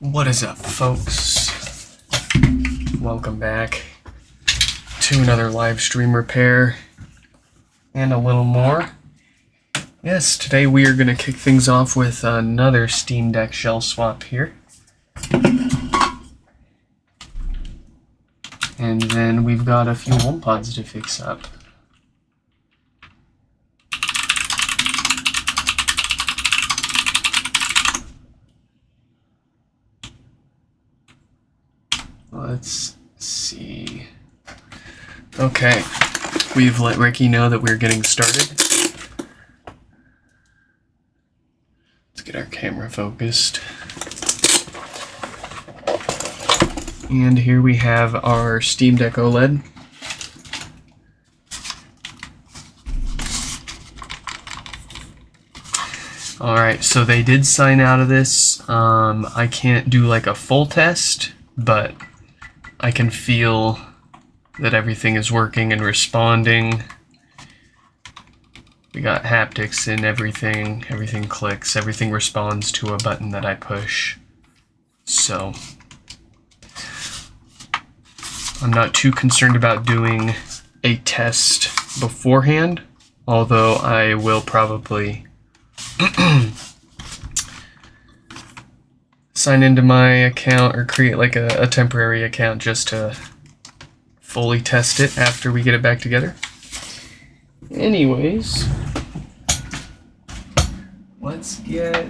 What is up, folks? Welcome back to another live stream repair and a little more. Yes, today we are going to kick things off with another Steam Deck shell swap here. And then we've got a few Homepods to fix up. Let's see. Okay, we've let Ricky know that we're getting started. Let's get our camera focused. And here we have our Steam Deck OLED. Alright, so they did sign out of this. I can't do like a full test, but I can feel that everything is working and responding. We got haptics in everything. Everything clicks. Everything responds to a button that I push. So I'm not too concerned about doing a test beforehand, although I will probably sign into my account or create like a temporary account just to fully test it after we get it back together. Anyways, let's get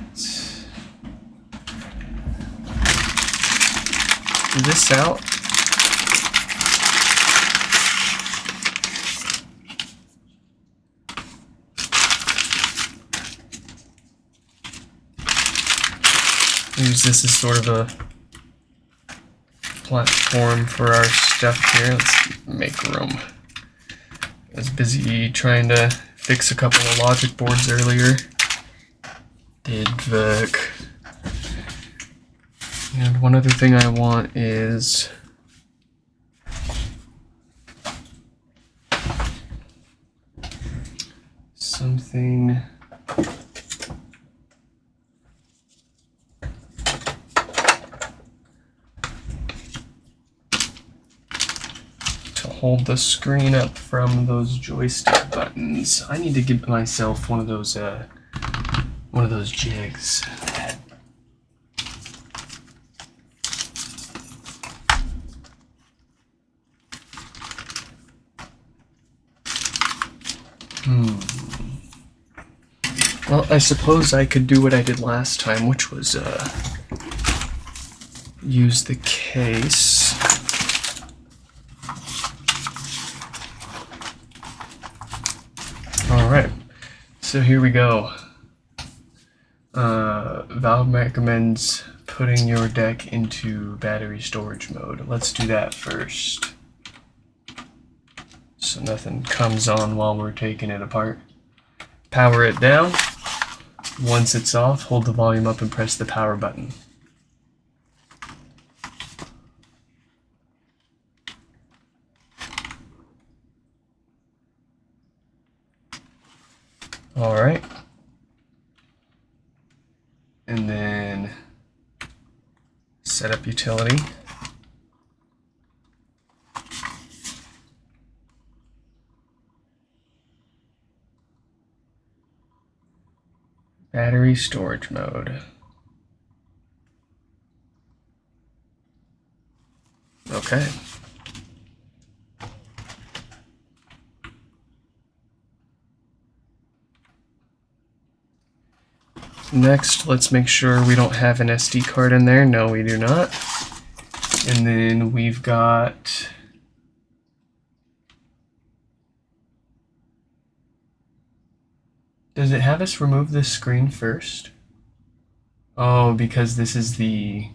this out. Use this as sort of a platform for our stuff here. Let's make room. I was busy trying to fix a couple of logic boards earlier. Did work. And one other thing I want is something hold the screen up from those joystick buttons. I need to give myself one of those jigs. Well, I suppose I could do what I did last time, which was use the case. Alright, so here we go. Valve recommends putting your deck into battery storage mode. Let's do that first, so nothing comes on while we're taking it apart. Power it down. Once it's off, hold the volume up and press the power button. Alright, and then set up utility. Battery storage mode. Okay. Next, let's make sure we don't have an SD card in there. No, we do not. And then we've got does it have us remove this screen first? Oh, because this is the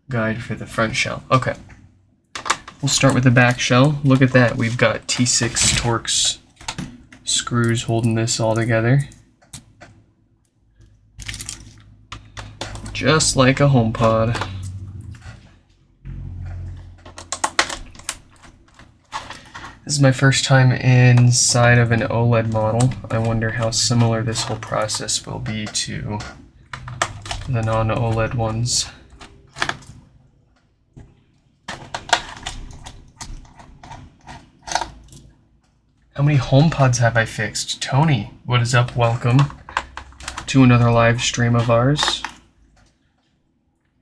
guide for the front shell. Okay. We'll start with the back shell. Look at that. We've got T6 Torx screws holding this all together. Just like a HomePod. This is my first time inside of an OLED model. I wonder how similar this whole process will be to the non-OLED ones. How many HomePods have I fixed? Tony, what is up? Welcome to another live stream of ours.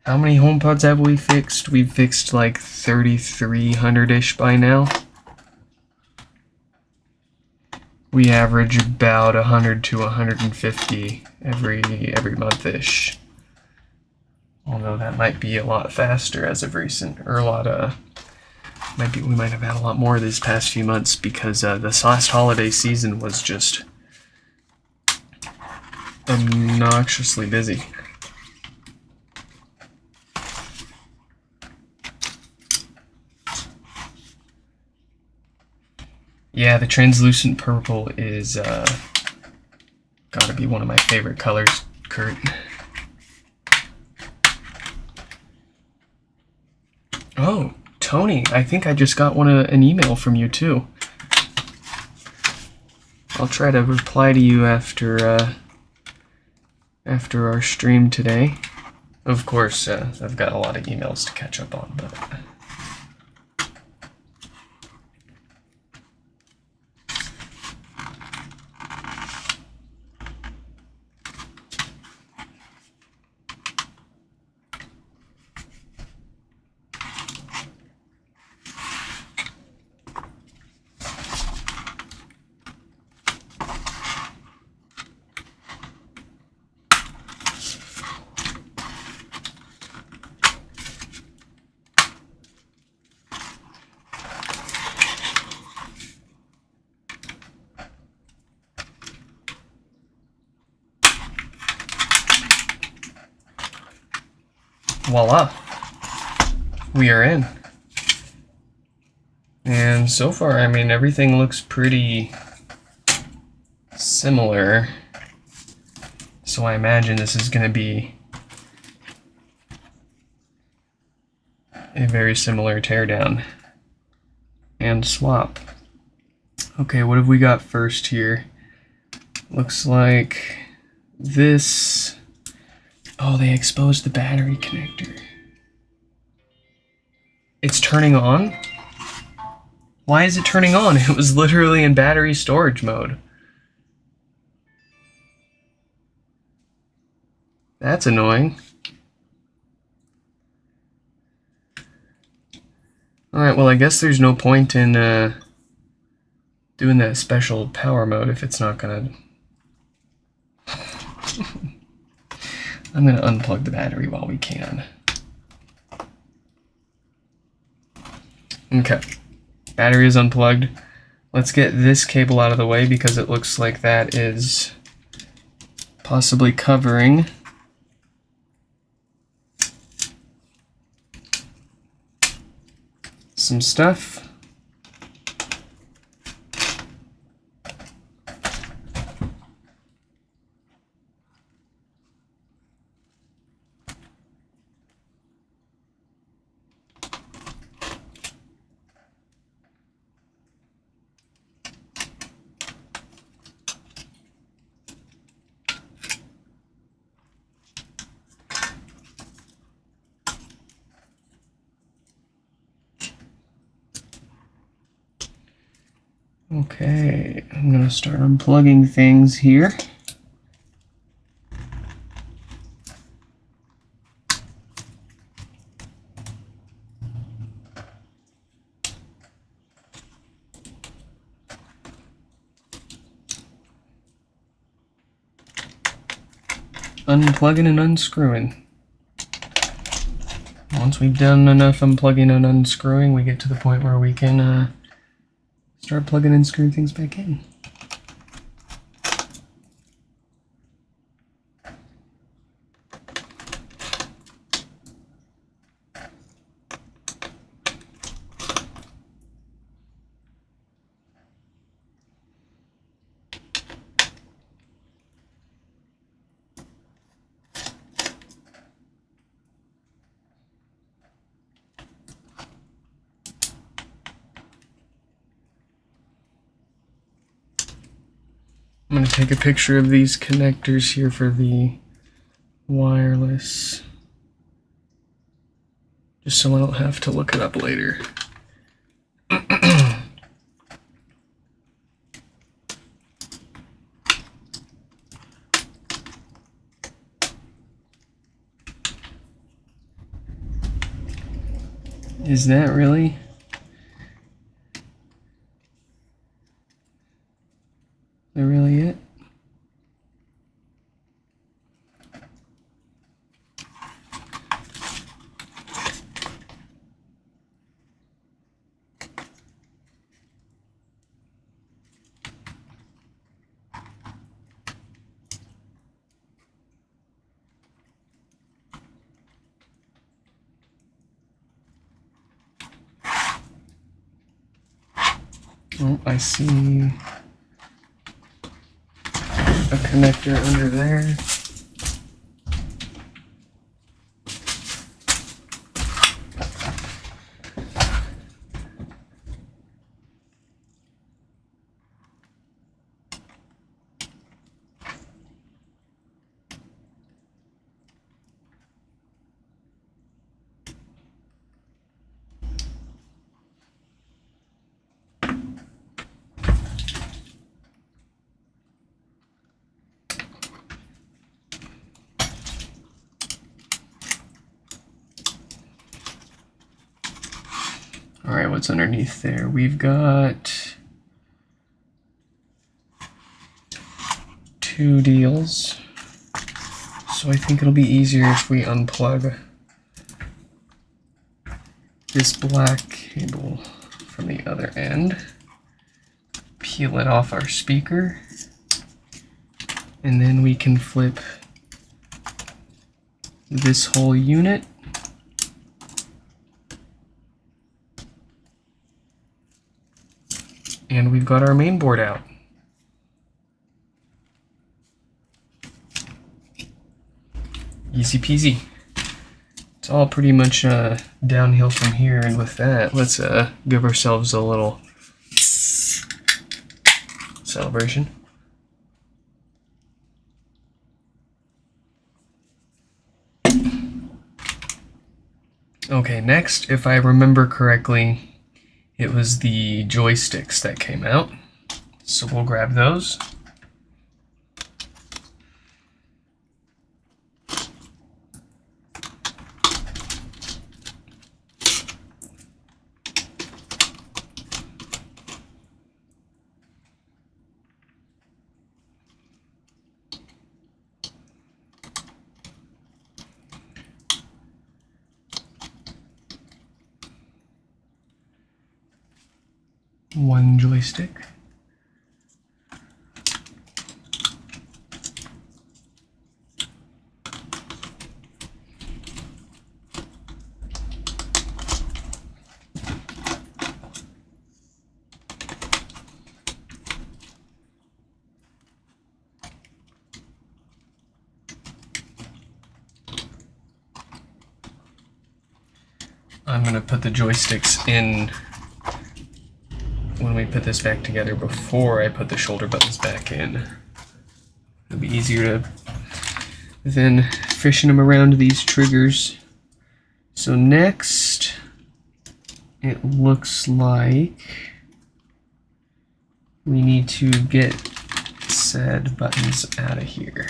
How many HomePods have we fixed? We've fixed like 3,300-ish by now. We average about 100 to 150 every month-ish. Although that might be a lot faster as of recent, or we might have had a lot more these past few months because this last holiday season was just obnoxiously busy. Yeah, the translucent purple is gotta be one of my favorite colors, Kurt. Oh, Tony, I think I just got an email from you too. I'll try to reply to you after our stream today. Of course, I've got a lot of emails to catch up on, but voila, we are in. And so far, I mean, everything looks pretty similar. So I imagine this is going to be a very similar teardown and swap. Okay, what have we got first here? Looks like this. Oh, they exposed the battery connector. It's turning on? Why is it turning on? It was literally in battery storage mode. That's annoying. Alright, well I guess there's no point in doing that special power mode if it's not gonna... I'm going to unplug the battery while we can. Okay, battery is unplugged. Let's get this cable out of the way because it looks like that is possibly covering some stuff. Okay, I'm going to start unplugging things here. Unplugging and unscrewing. Once we've done enough unplugging and unscrewing, we get to the point where we can start plugging and screwing things back in. I'm going to take a picture of these connectors here for the wireless, just so I don't have to look it up later. Is that really? Is that really it? Oh, I see a connector under there. All right, what's underneath there? We've got 2 deals. So I think it'll be easier if we unplug this black cable from the other end, peel it off our speaker, and then we can flip this whole unit and we've got our main board out. Easy peasy. It's all pretty much downhill from here, and with that, let's give ourselves a little celebration. Okay, next, if I remember correctly, it was the joysticks that came out. So we'll grab those. One joystick. I'm going to put the joysticks in when we put this back together before I put the shoulder buttons back in. It'll be easier to then fishing them around these triggers. So next, it looks like we need to get said buttons out of here.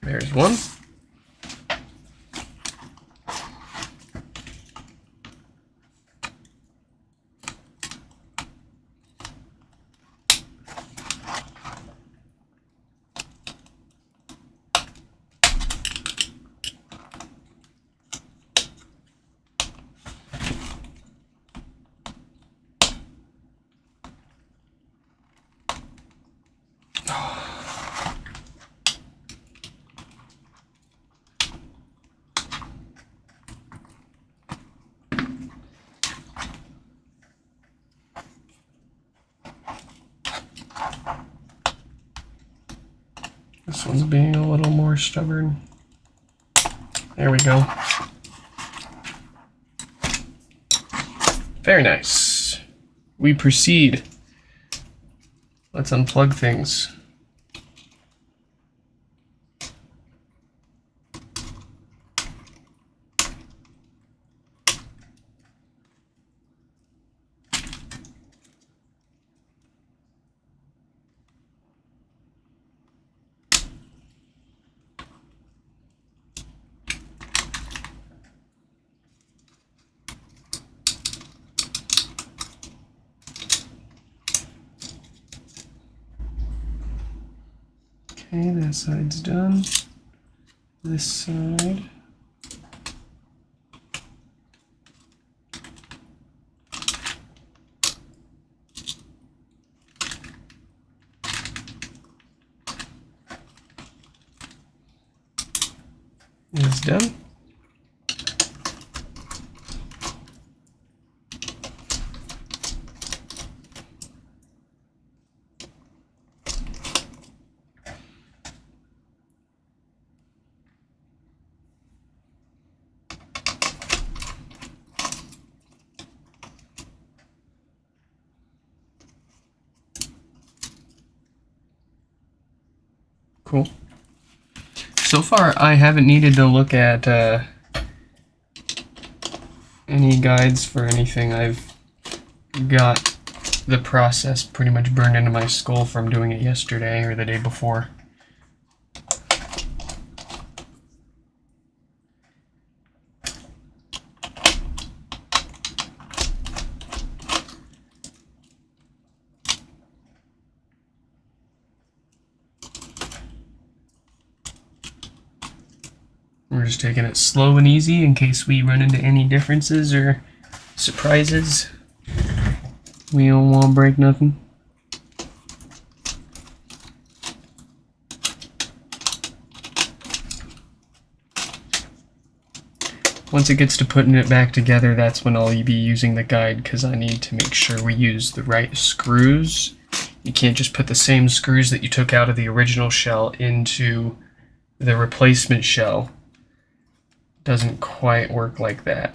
There's one. This one's being a little more stubborn. There we go. Very nice. We proceed. Let's unplug things. Okay, that side's done. This side. Is done. Cool. So far, I haven't needed to look at any guides for anything. I've got the process pretty much burned into my skull from doing it yesterday or the day before. We're just taking it slow and easy in case we run into any differences or surprises. We don't want to break nothing. Once it gets to putting it back together, that's when I'll be using the guide, because I need to make sure we use the right screws. You can't just put the same screws that you took out of the original shell into the replacement shell. Doesn't quite work like that.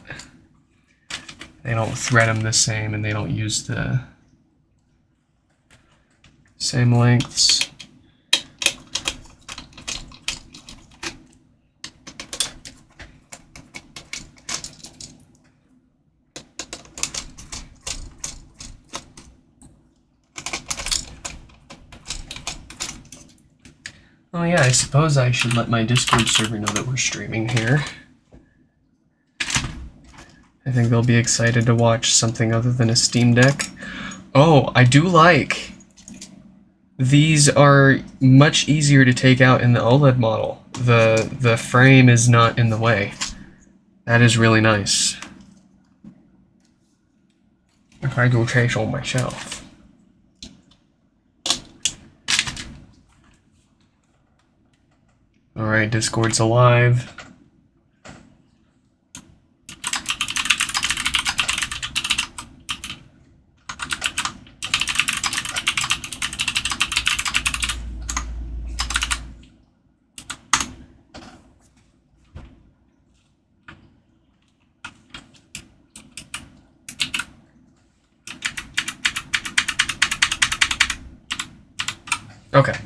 They don't thread them the same, and they don't use the same lengths. Oh yeah, I suppose I should let my Discord server know that we're streaming here. I think they'll be excited to watch something other than a Steam Deck. Oh, I do like. These are much easier to take out in the OLED model. The frame is not in the way. That is really nice. If I go trash on my shelf. Alright, Discord's alive. Okay.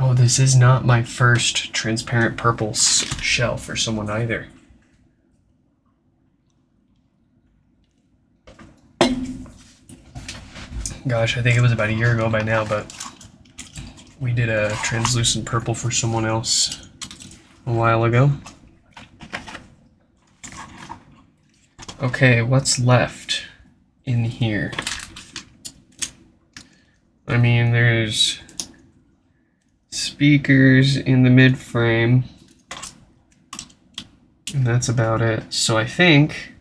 Oh, this is not my first transparent purple shell for someone either. Gosh, I think it was about a year ago by now, but we did a translucent purple for someone else a while ago. Okay, what's left in here? I mean, there's speakers in the mid frame, and that's about it. So I think,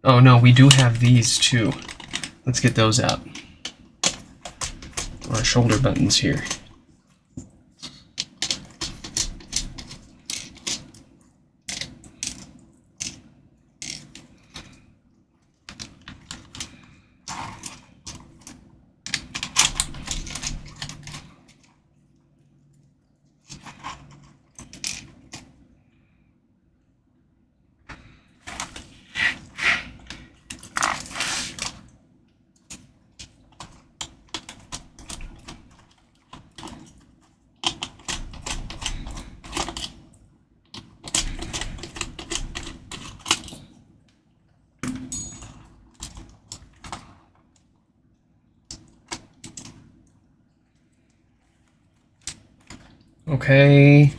oh no, we do have these too. Let's get those out. Our shoulder buttons here. Okay.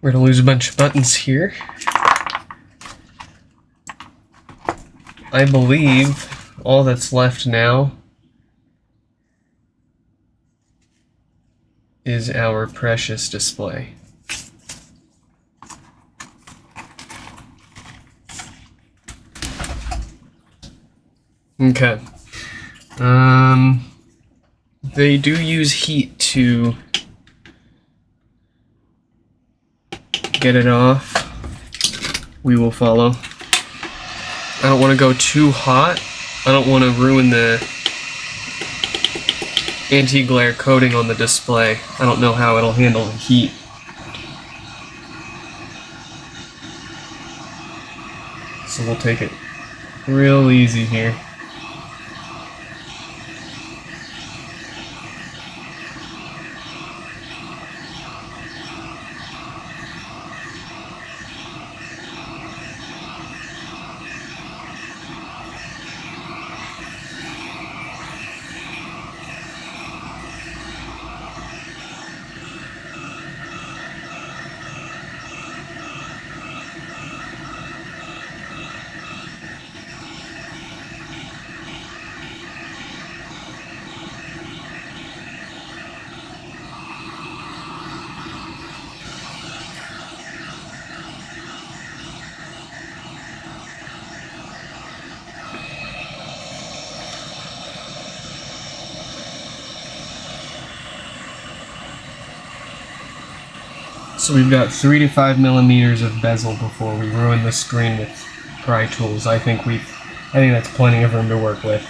We're gonna lose a bunch of buttons here. I believe all that's left now is our precious display. Okay. They do use heat to get it off. We will follow. I don't want to go too hot. I don't want to ruin the anti-glare coating on the display. I don't know how it'll handle the heat. So we'll take it real easy here. So we've got 3 to 5 millimeters of bezel before we ruin the screen with pry tools. I think that's plenty of room to work with.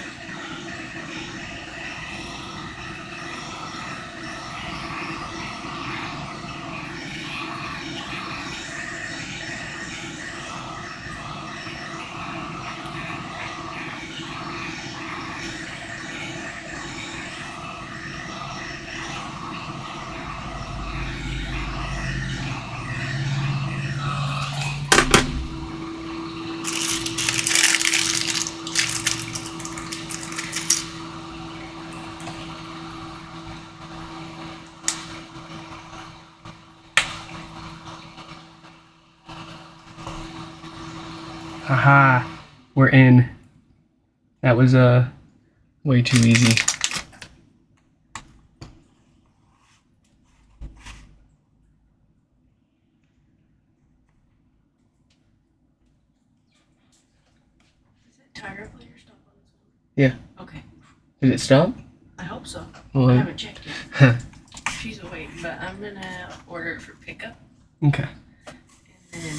Haha, we're in. That was way too easy. Is it tiger player stop on its own? Yeah. Okay. Did it stop? I hope so. Well, I haven't checked yet. She's awake, but I'm gonna order it for pickup. Okay. And then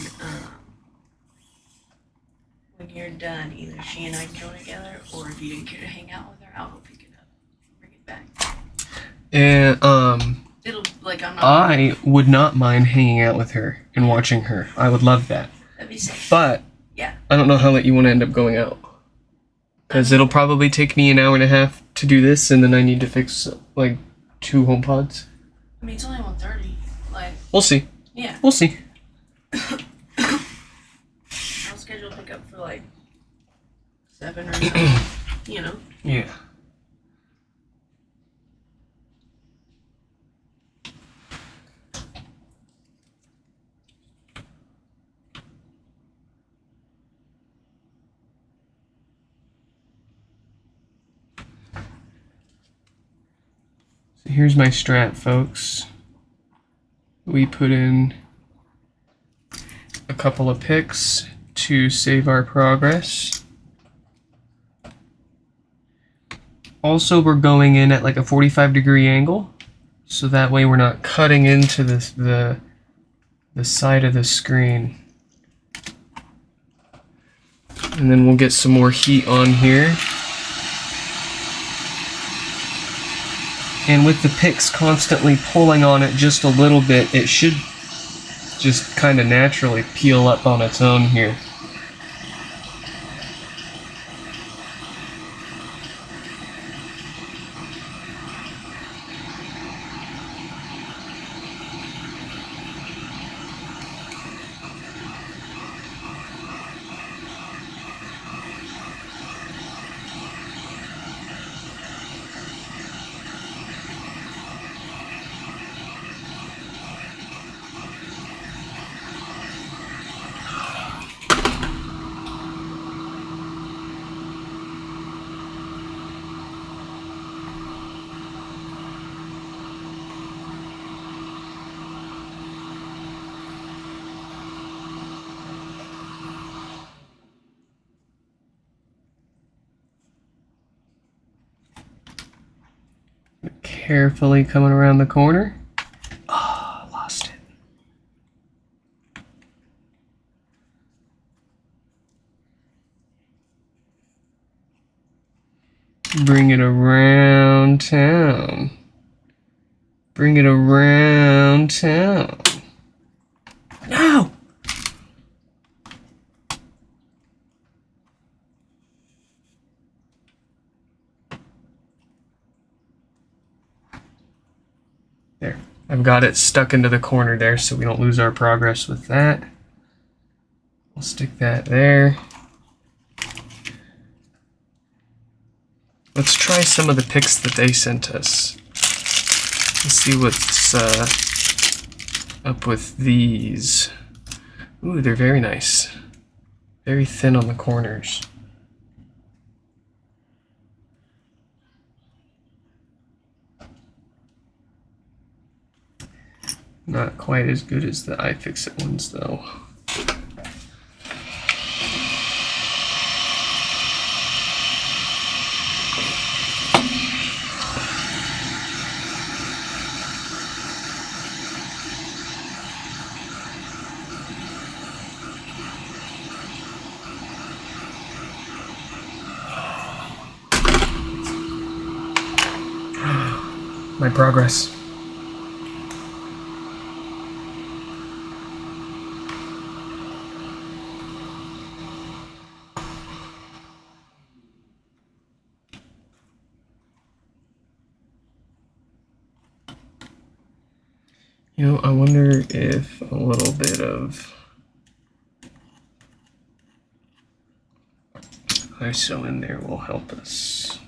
when you're done, either she and I can go together, or if you didn't care to hang out with her, I'll go pick it up, bring it back. And It'll I'm not. I would not mind hanging out with her and watching her. I would love that. That'd be safe. But yeah, I don't know how late you want to end up going out. Because it'll probably take me an hour and a half to do this, and then I need to fix like 2 HomePods. I mean, it's only 1:30. We'll see. Yeah. We'll see. I'll schedule pickup for 7 or 9. you know. Yeah. So here's my strat, folks. We put in a couple of picks to save our progress. Also, we're going in at like a 45-degree angle, so that way we're not cutting into the side of the screen. And then we'll get some more heat on here. And with the picks constantly pulling on it just a little bit, it should just kind of naturally peel up on its own here. Carefully coming around the corner. Oh, lost it. Bring it around town. Bring it around town. No! There. I've got it stuck into the corner there so we don't lose our progress with that. We'll stick that there. Let's try some of the picks that they sent us. Let's see what's up with these. Ooh, they're very nice. Very thin on the corners. Not quite as good as the iFixit ones, though. My progress. You know, I wonder if a little bit of ISO in there will help us.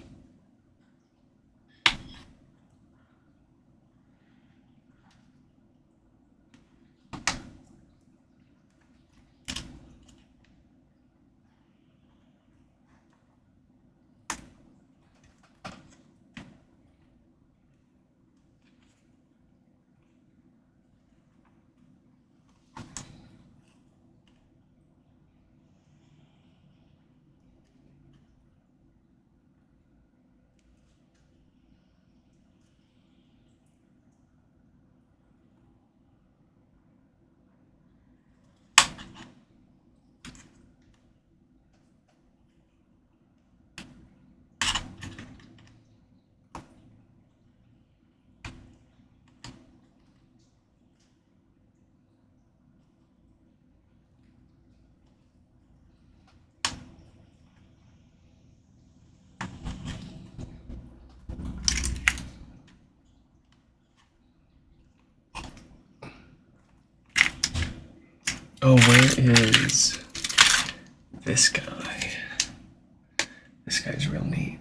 Oh, where is this guy? This guy's real neat.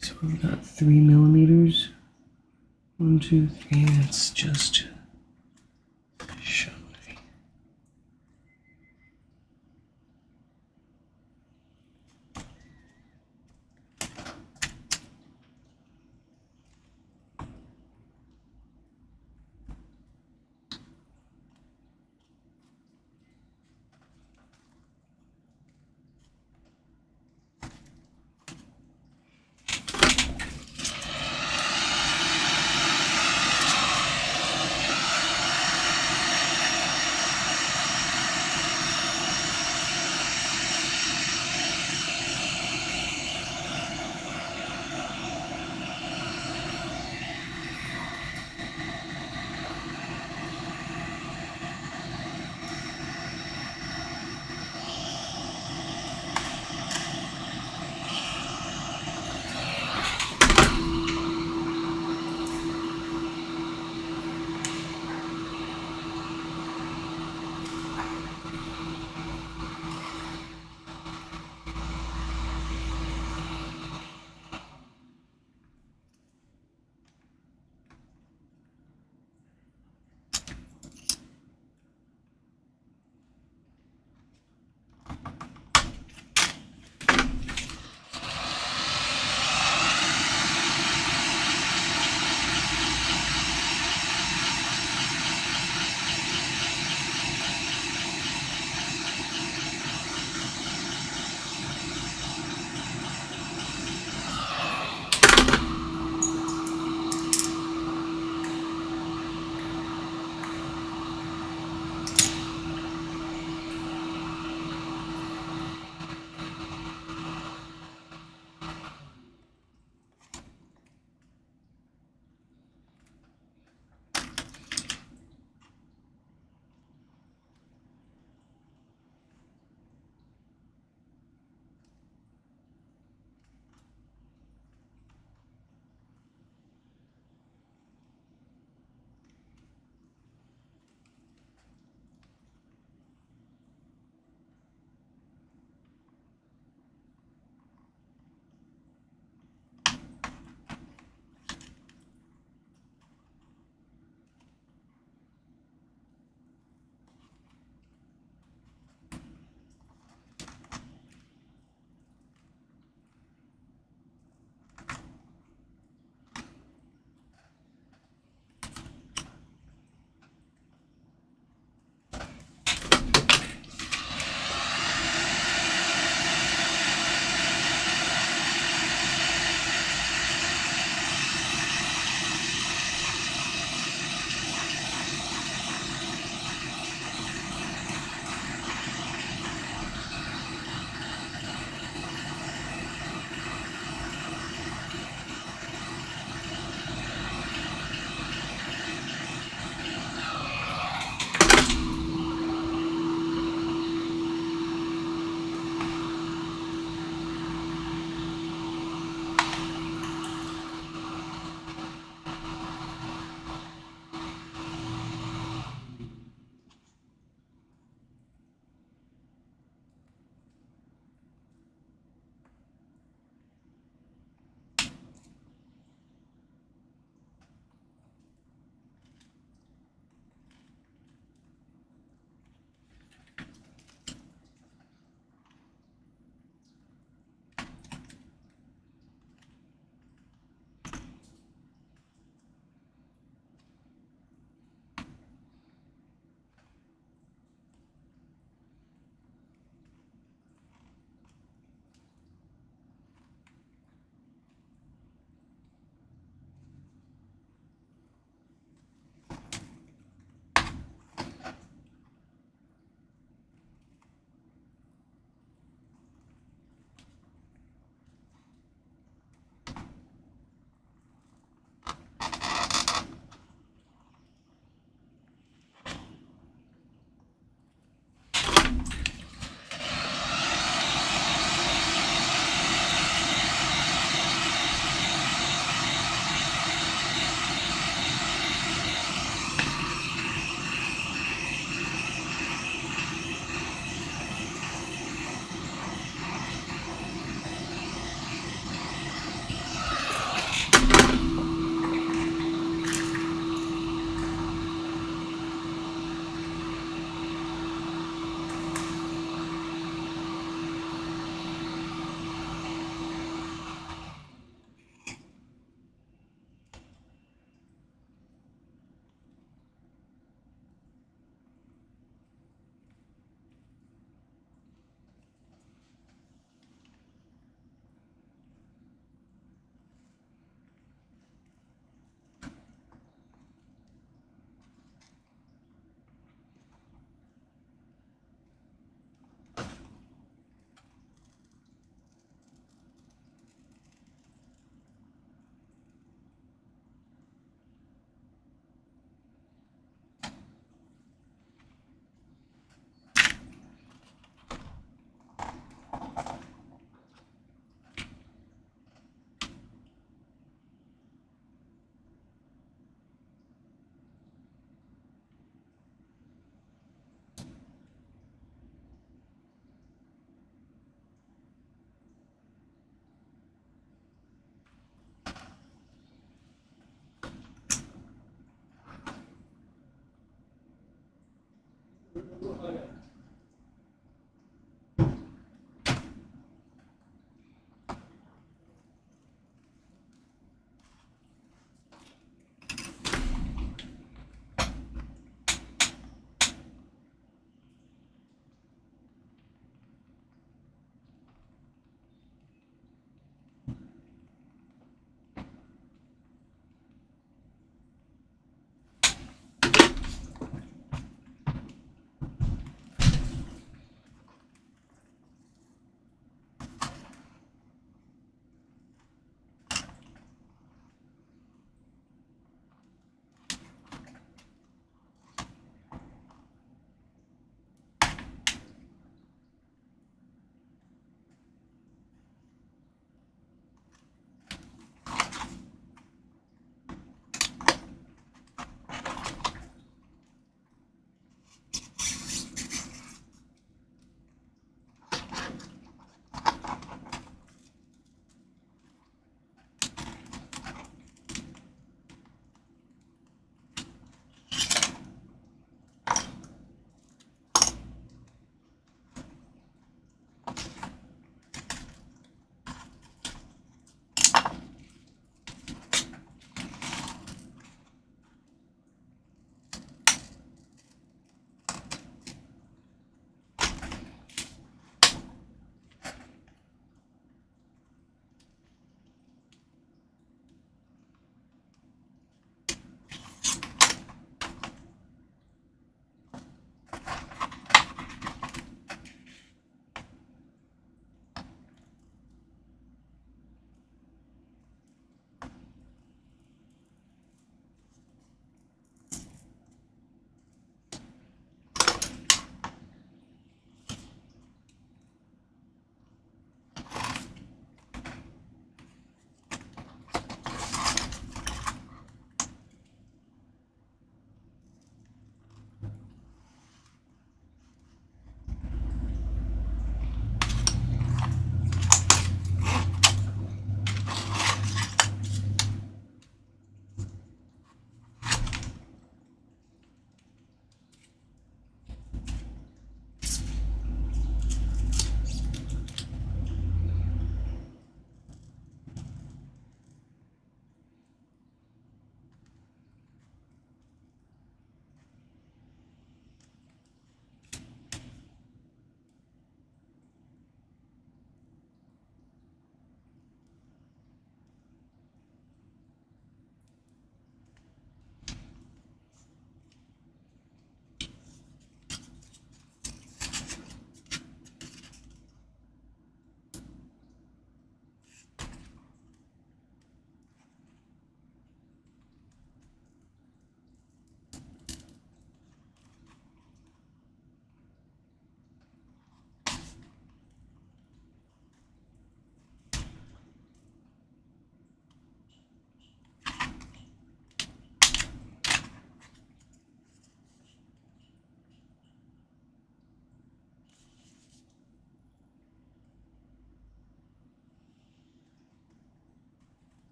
So we've got 3 millimeters. 1, 2, 3. That's just shy.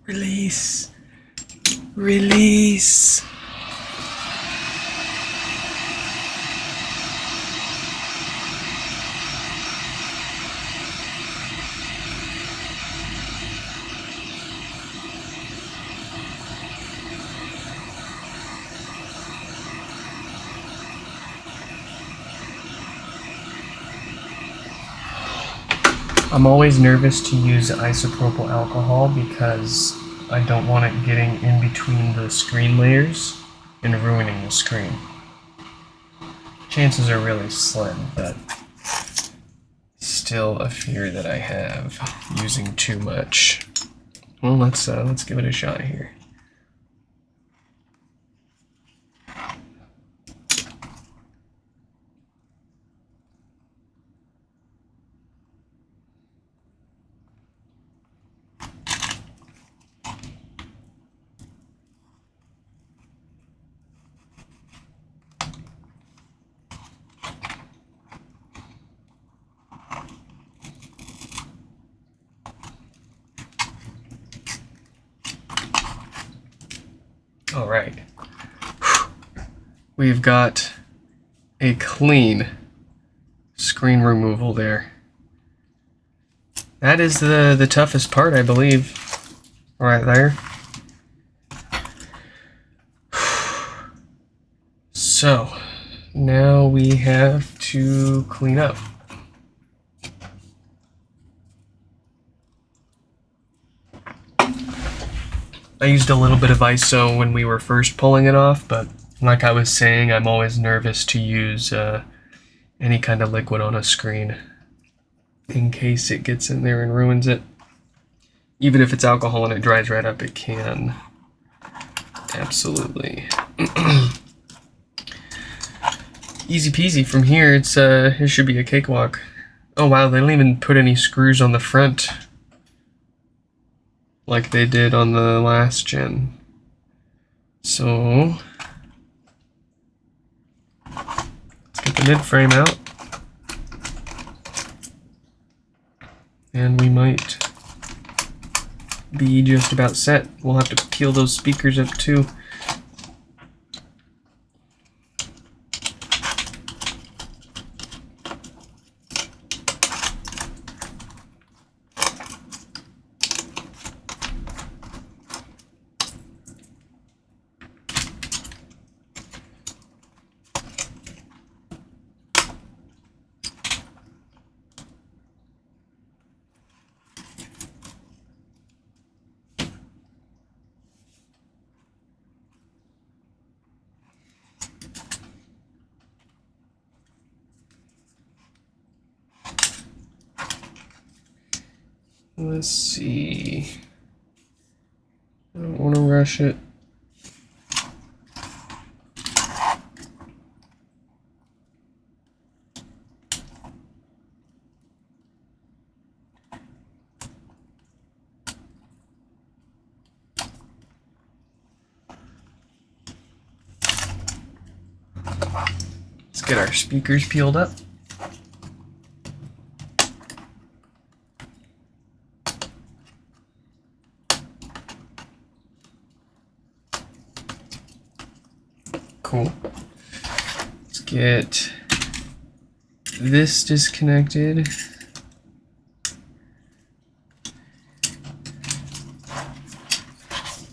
Release. Release. I'm always nervous to use isopropyl alcohol because I don't want it getting in between the screen layers and ruining the screen. Chances are really slim, but still a fear that I have using too much. Well, let's give it a shot here. All right. We've got a clean screen removal there. That is the toughest part, I believe. Right there. So, now we have to clean up. I used a little bit of ISO when we were first pulling it off, but like I was saying, I'm always nervous to use any kind of liquid on a screen in case it gets in there and ruins it. Even if it's alcohol and it dries right up, it can. Absolutely. Easy peasy. From here, it should be a cakewalk. Oh wow, they don't even put any screws on the front like they did on the last gen. So let's get the mid frame out. And we might be just about set. We'll have to peel those speakers up too. Let's see. I don't want to rush it. Let's get our speakers peeled up. Cool. Let's get this disconnected.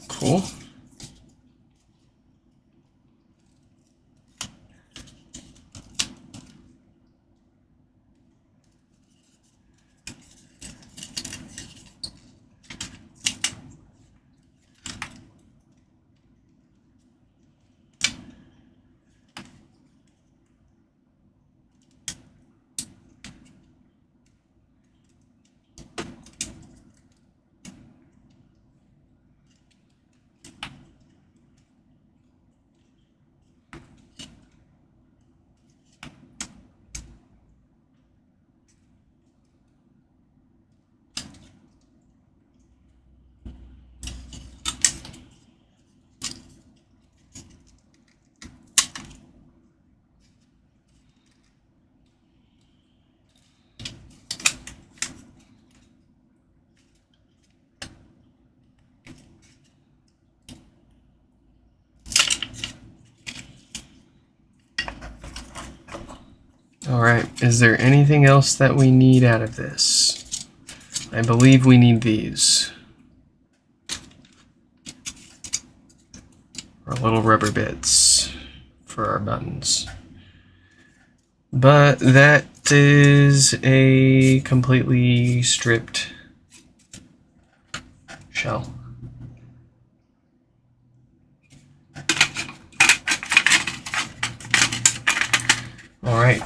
Cool. Alright, is there anything else that we need out of this? I believe we need these. Our little rubber bits for our buttons. But that is a completely stripped shell. Alright.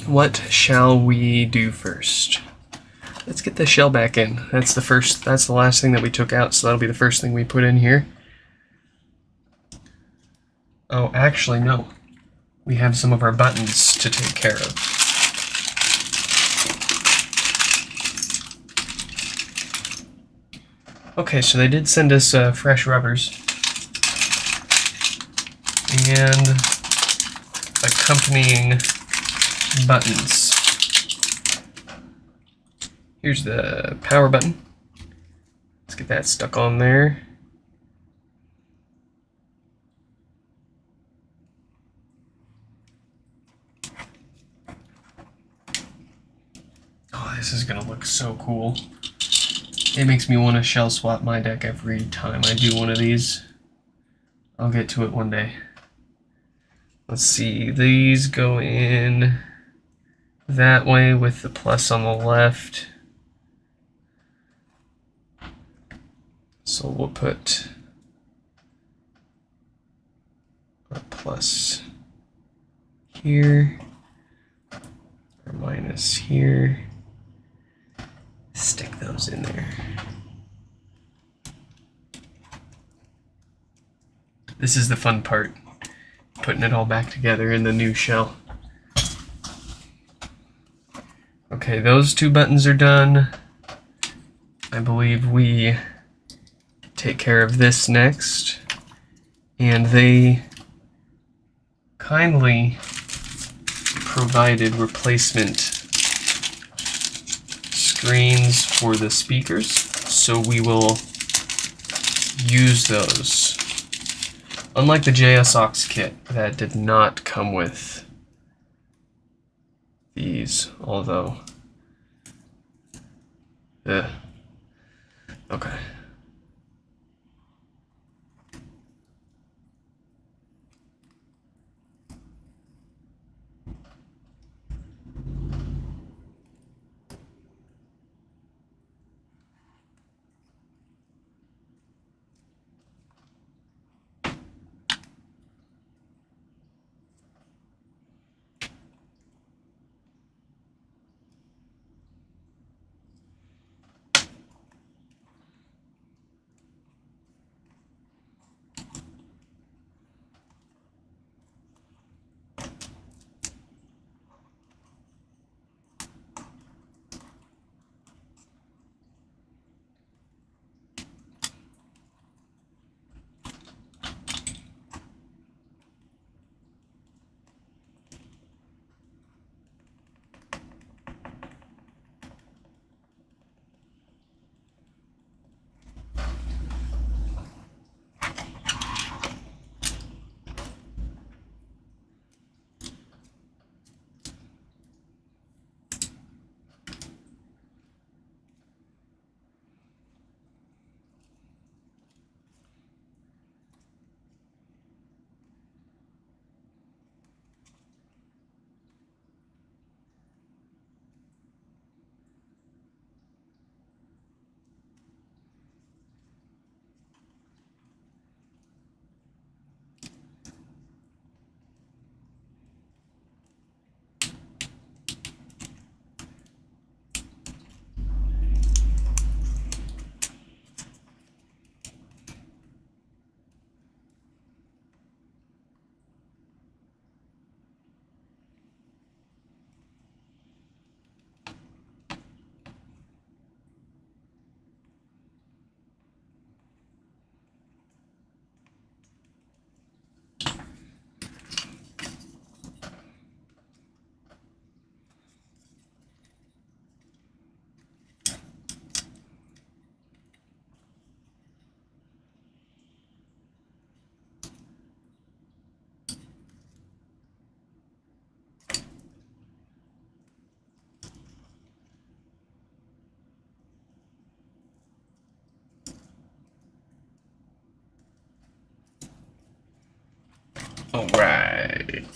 What shall we do first? Let's get the shell back in. That's the last thing that we took out, so that'll be the first thing we put in here. Oh, actually, no. We have some of our buttons to take care of. Okay, so they did send us fresh rubbers and accompanying buttons. Here's the power button. Let's get that stuck on there. Oh, this is gonna look so cool. It makes me want to shell swap my deck every time I do one of these. I'll get to it one day. Let's see, these go in that way with the plus on the left. So we'll put a plus here, or minus here. Stick those in there. This is the fun part, putting it all back together in the new shell. Okay, those two buttons are done. I believe we take care of this next, and they kindly provided replacement screens for the speakers, so we will use those. Unlike the JSOX kit, that did not come with these, although... Okay. All right.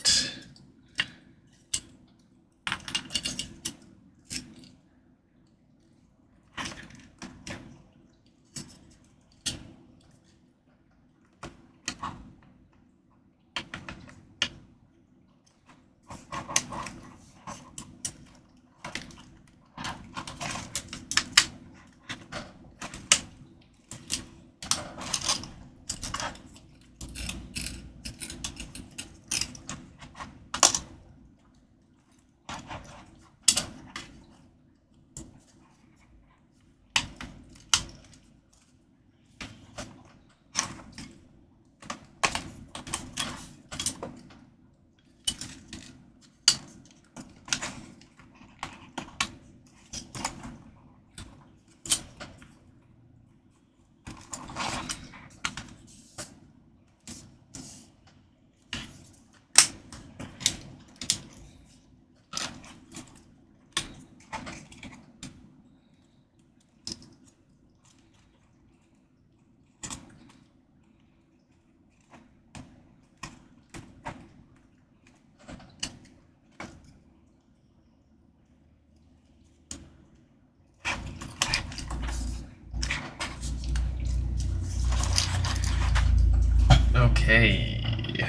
Okay.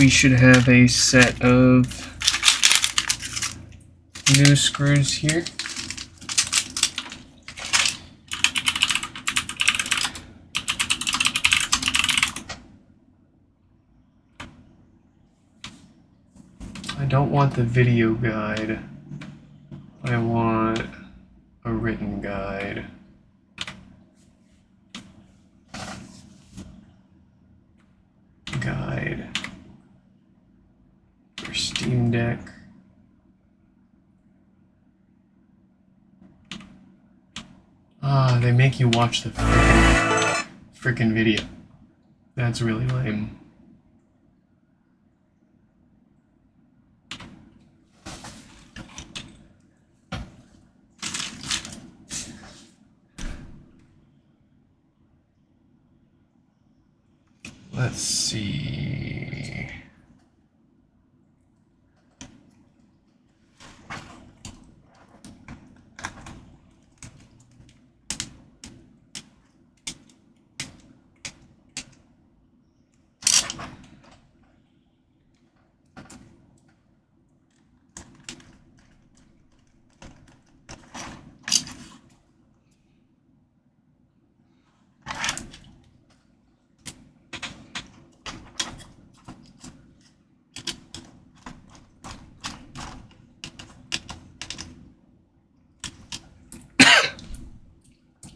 We should have a set of new screws here. I don't want the video guide. I want a written guide. Guide for Steam Deck. Ah, they make you watch the frickin' video. That's really lame. Let's see.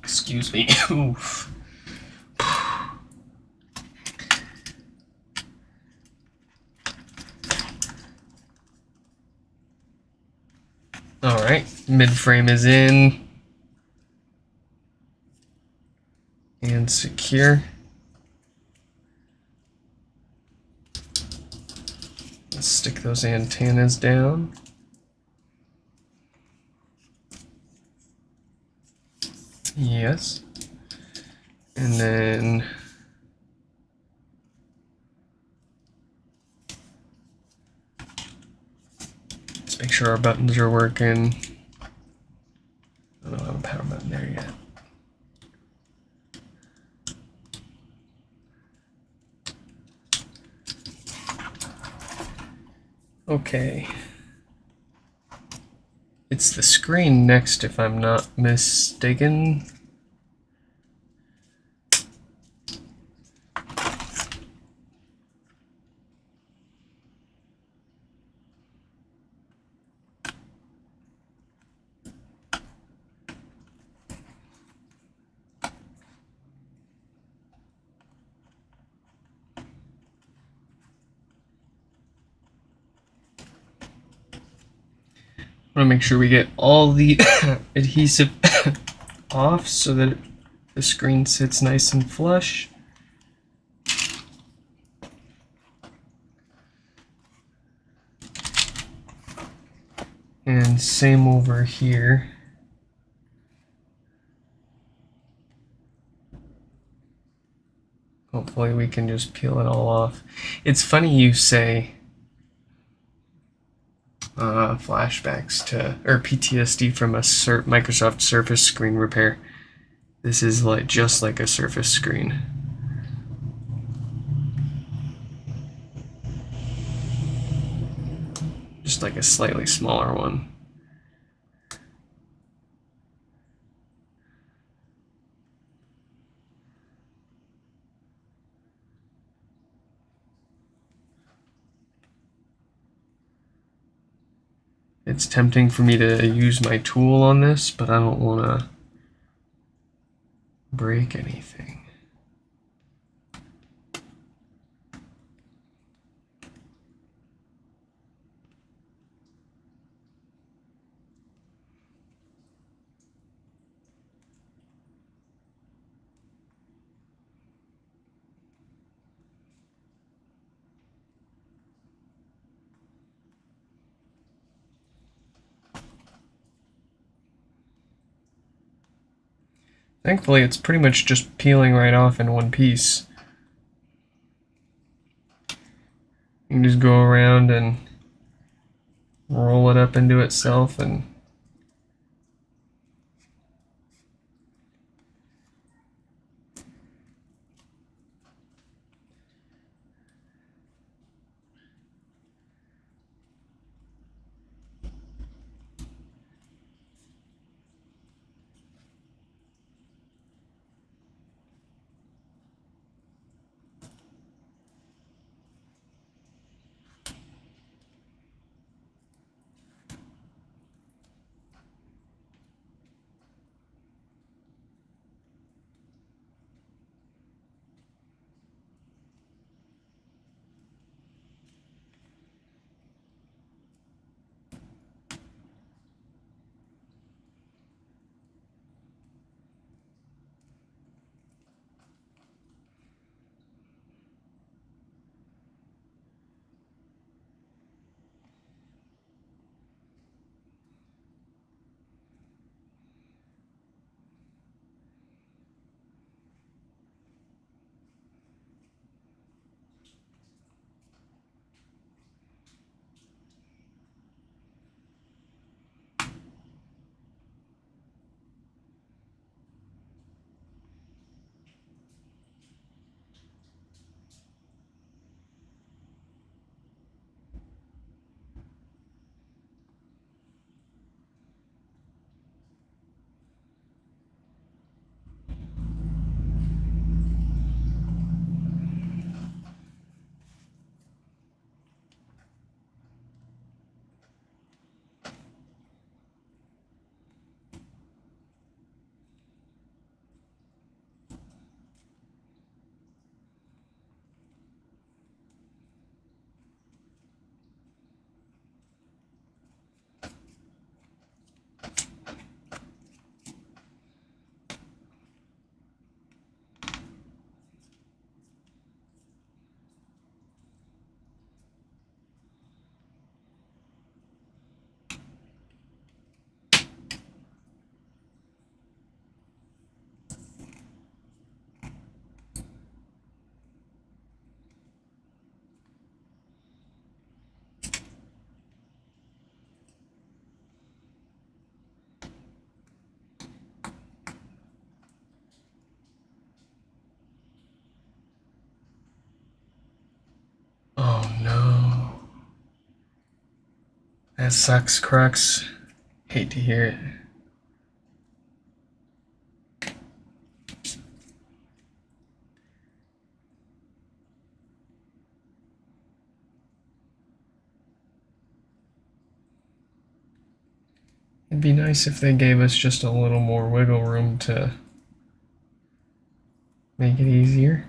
Excuse me. Oof. Alright, mid-frame is in and secure. Let's stick those antennas down. Yes. And then let's make sure our buttons are working. I don't have a power button there yet. Okay. It's the screen next, if I'm not mistaken. I want to make sure we get all the adhesive off so that the screen sits nice and flush. And same over here. Hopefully we can just peel it all off. It's funny you say flashbacks to, or PTSD from a Microsoft Surface screen repair. This is like just like a Surface screen. Just like a slightly smaller one. It's tempting for me to use my tool on this, but I don't want to break anything. Thankfully, it's pretty much just peeling right off in one piece. You can just go around and roll it up into itself and That sucks, Crux. Hate to hear it. It'd be nice if they gave us just a little more wiggle room to make it easier.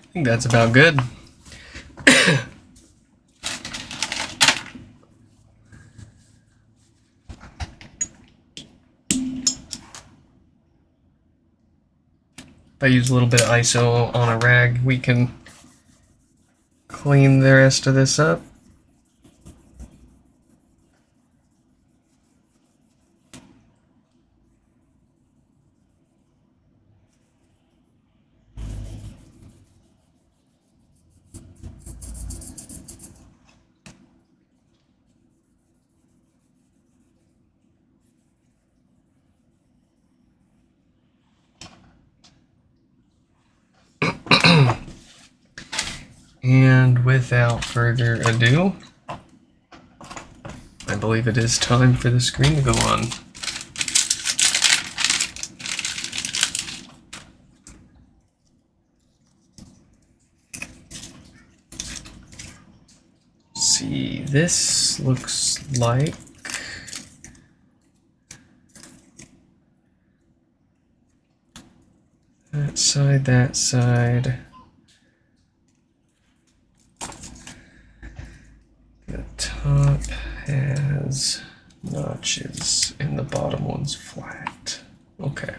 I think that's about good. If I use a little bit of ISO on a rag, we can clean the rest of this up. And without further ado, I believe it is time for the screen to go on. See, this looks like that side. The top has notches and the bottom one's flat. Okay.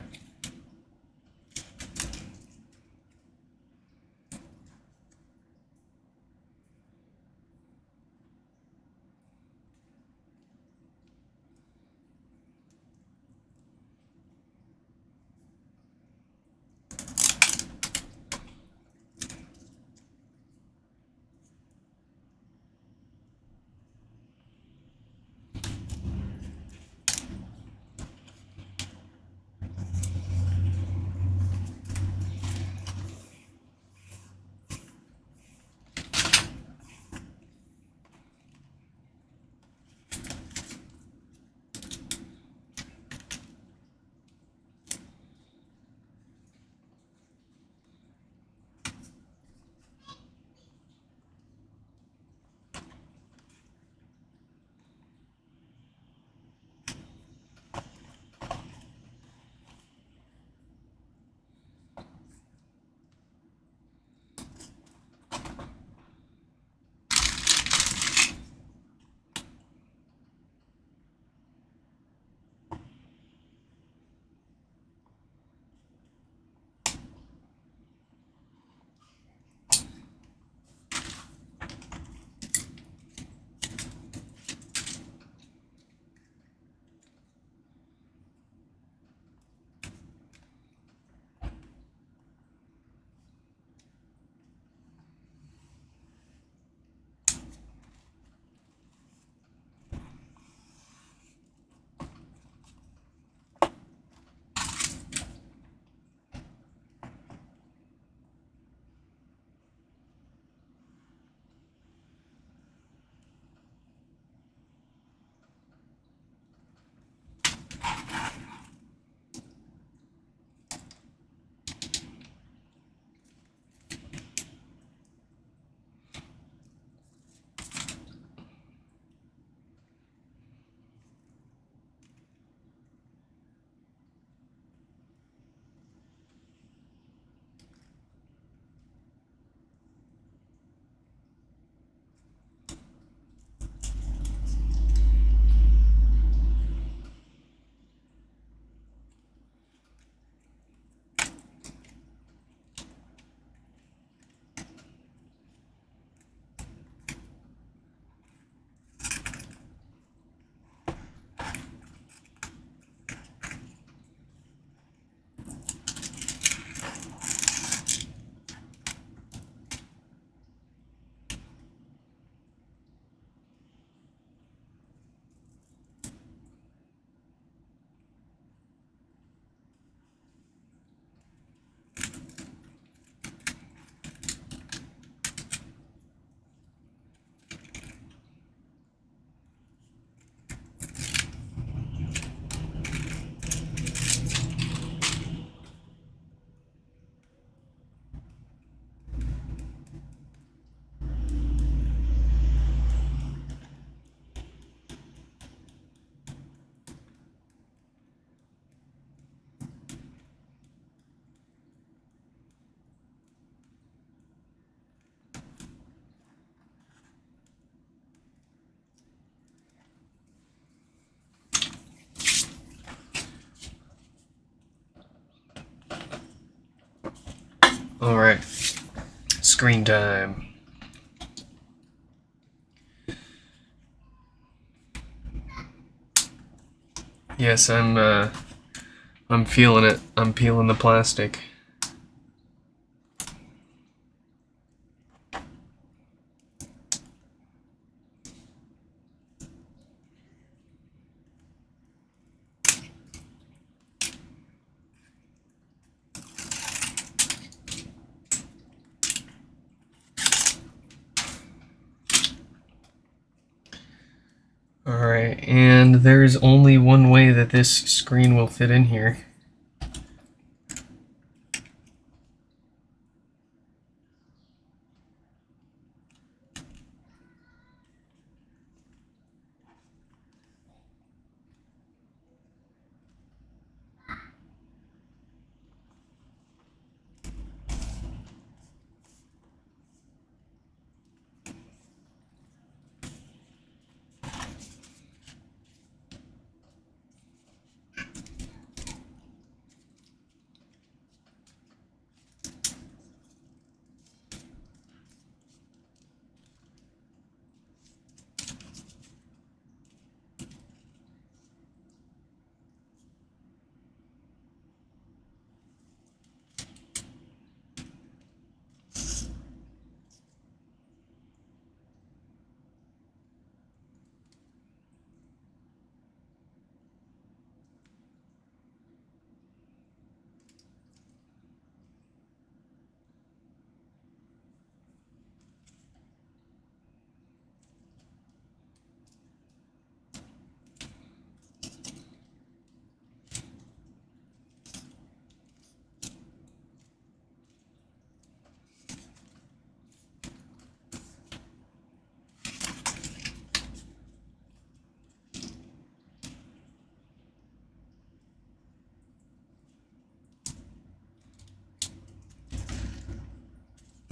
All right, screen time. Yes, I'm feeling it. I'm peeling the plastic. Alright, and there's only one way that this screen will fit in here.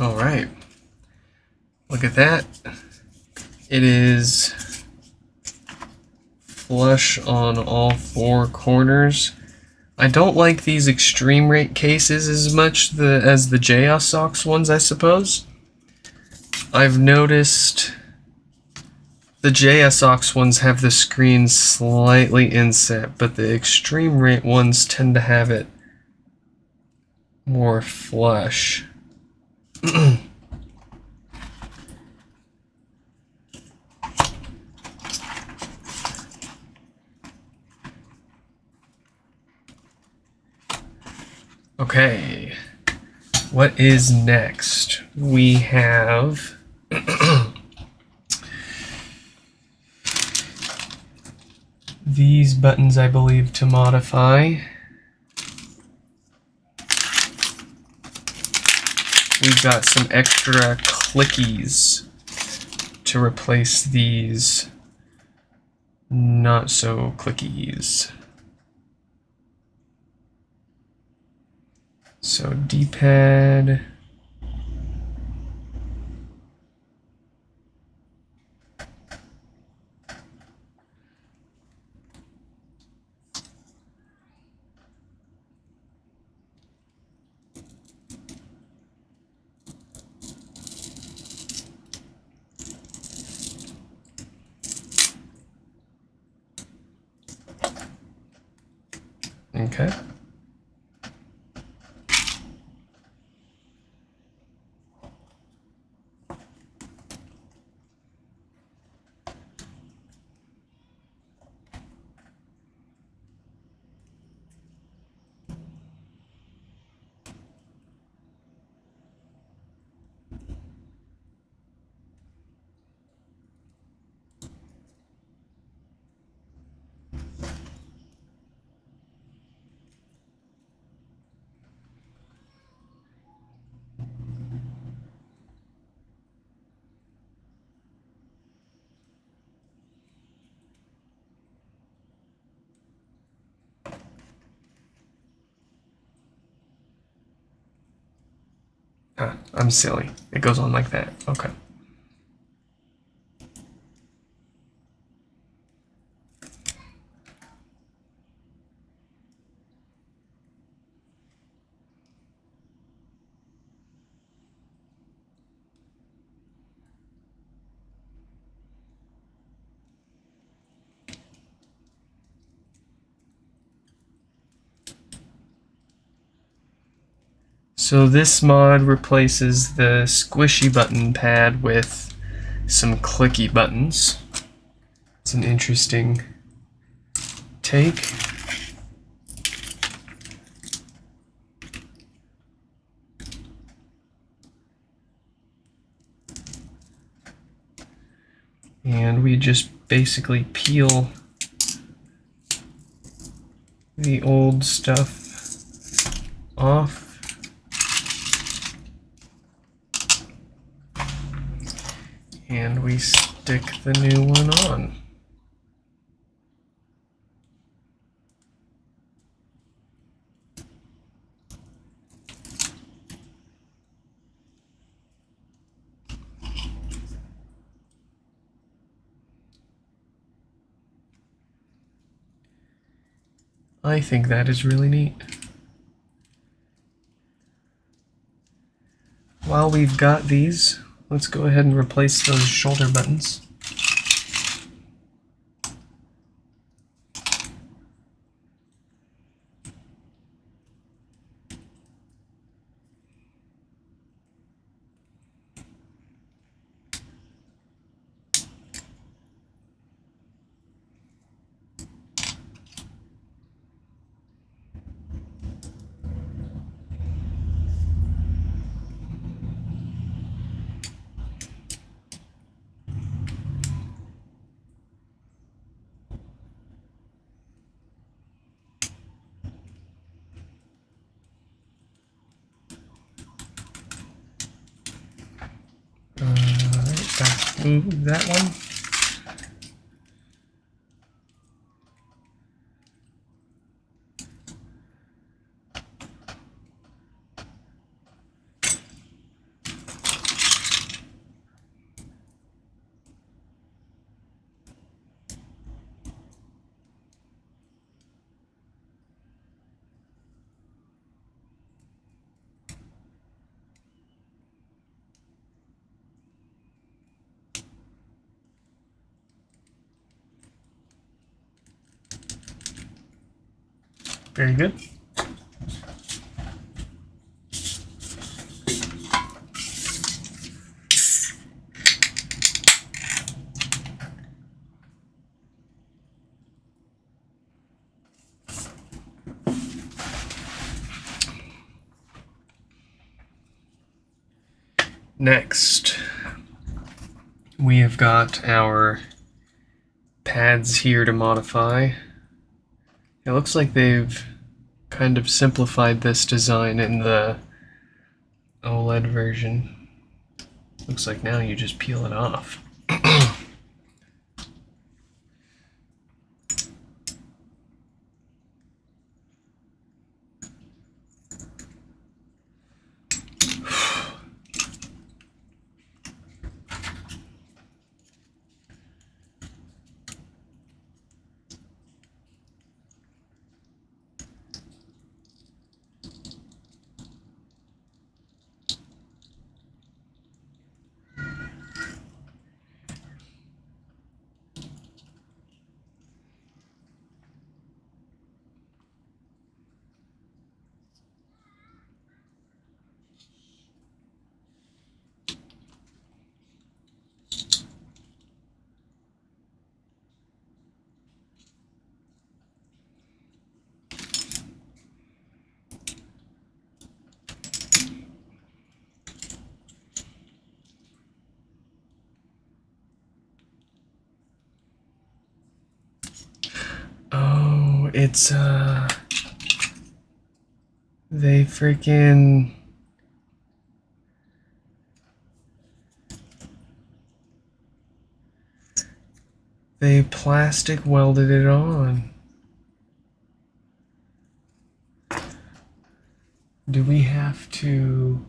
Alright, look at that. It is flush on all four corners. I don't like these extreme rate cases as much as the JSOX ones, I suppose. I've noticed the JSOX ones have the screen slightly inset, but the extreme rate ones tend to have it more flush. Okay, what is next? We have these buttons, I believe, to modify. We've got some extra clickies to replace these not so clickies. So D-pad. Okay. I'm silly. It goes on like that. Okay. So this mod replaces the squishy button pad with some clicky buttons. It's an interesting take. And we just basically peel the old stuff off. And we stick the new one on. I think that is really neat. While we've got these, let's go ahead and replace those shoulder buttons. Move that one. Very good. Next, we have got our pads here to modify. It looks like they've kind of simplified this design in the OLED version. Looks like now you just peel it off. Oh, it's they freaking they plastic welded it on. Do we have to?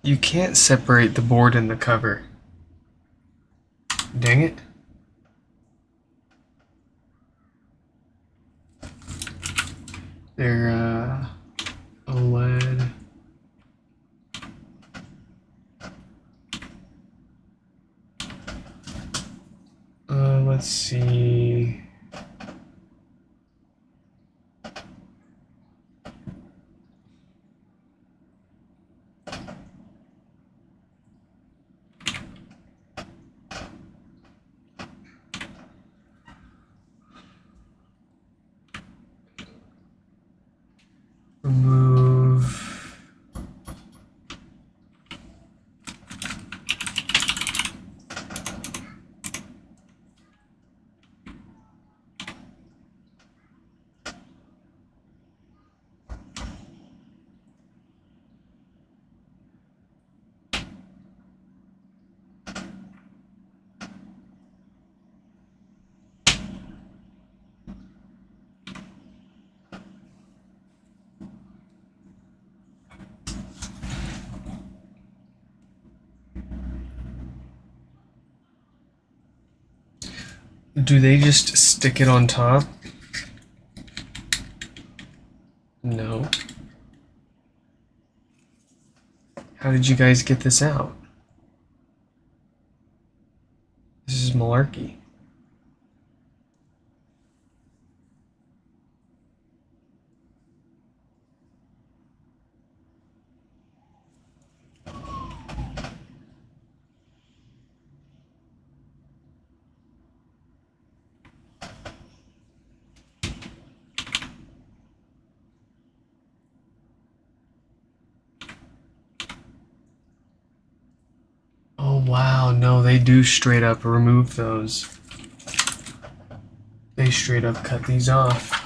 You can't separate the board and the cover. Dang it. They're OLED. Let's see. Remove. Do they just stick it on top? No. How did you guys get this out? This is malarkey. Oh wow, no, they do straight up remove those. They straight up cut these off.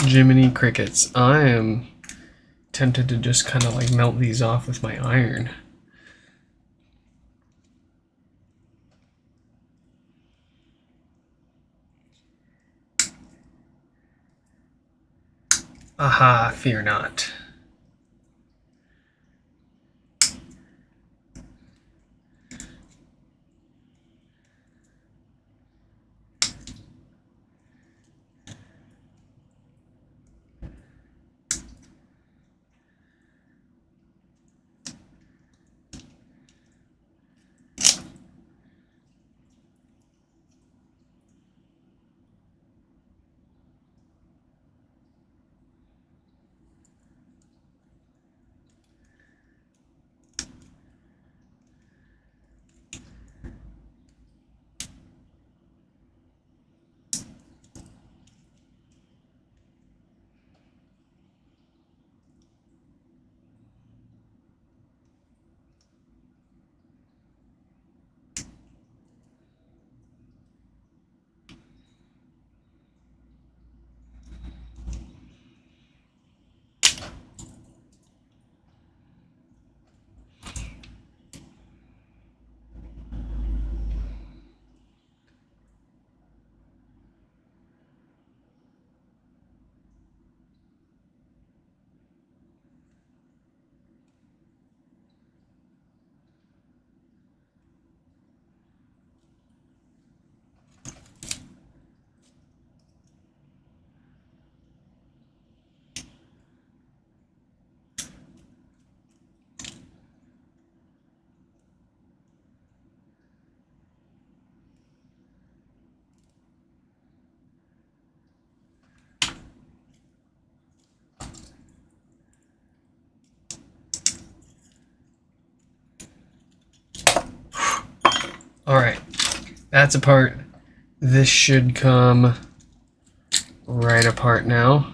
Jiminy Crickets. I am tempted to just kind of like melt these off with my iron. Aha, fear not. Alright, that's apart. This should come right apart now.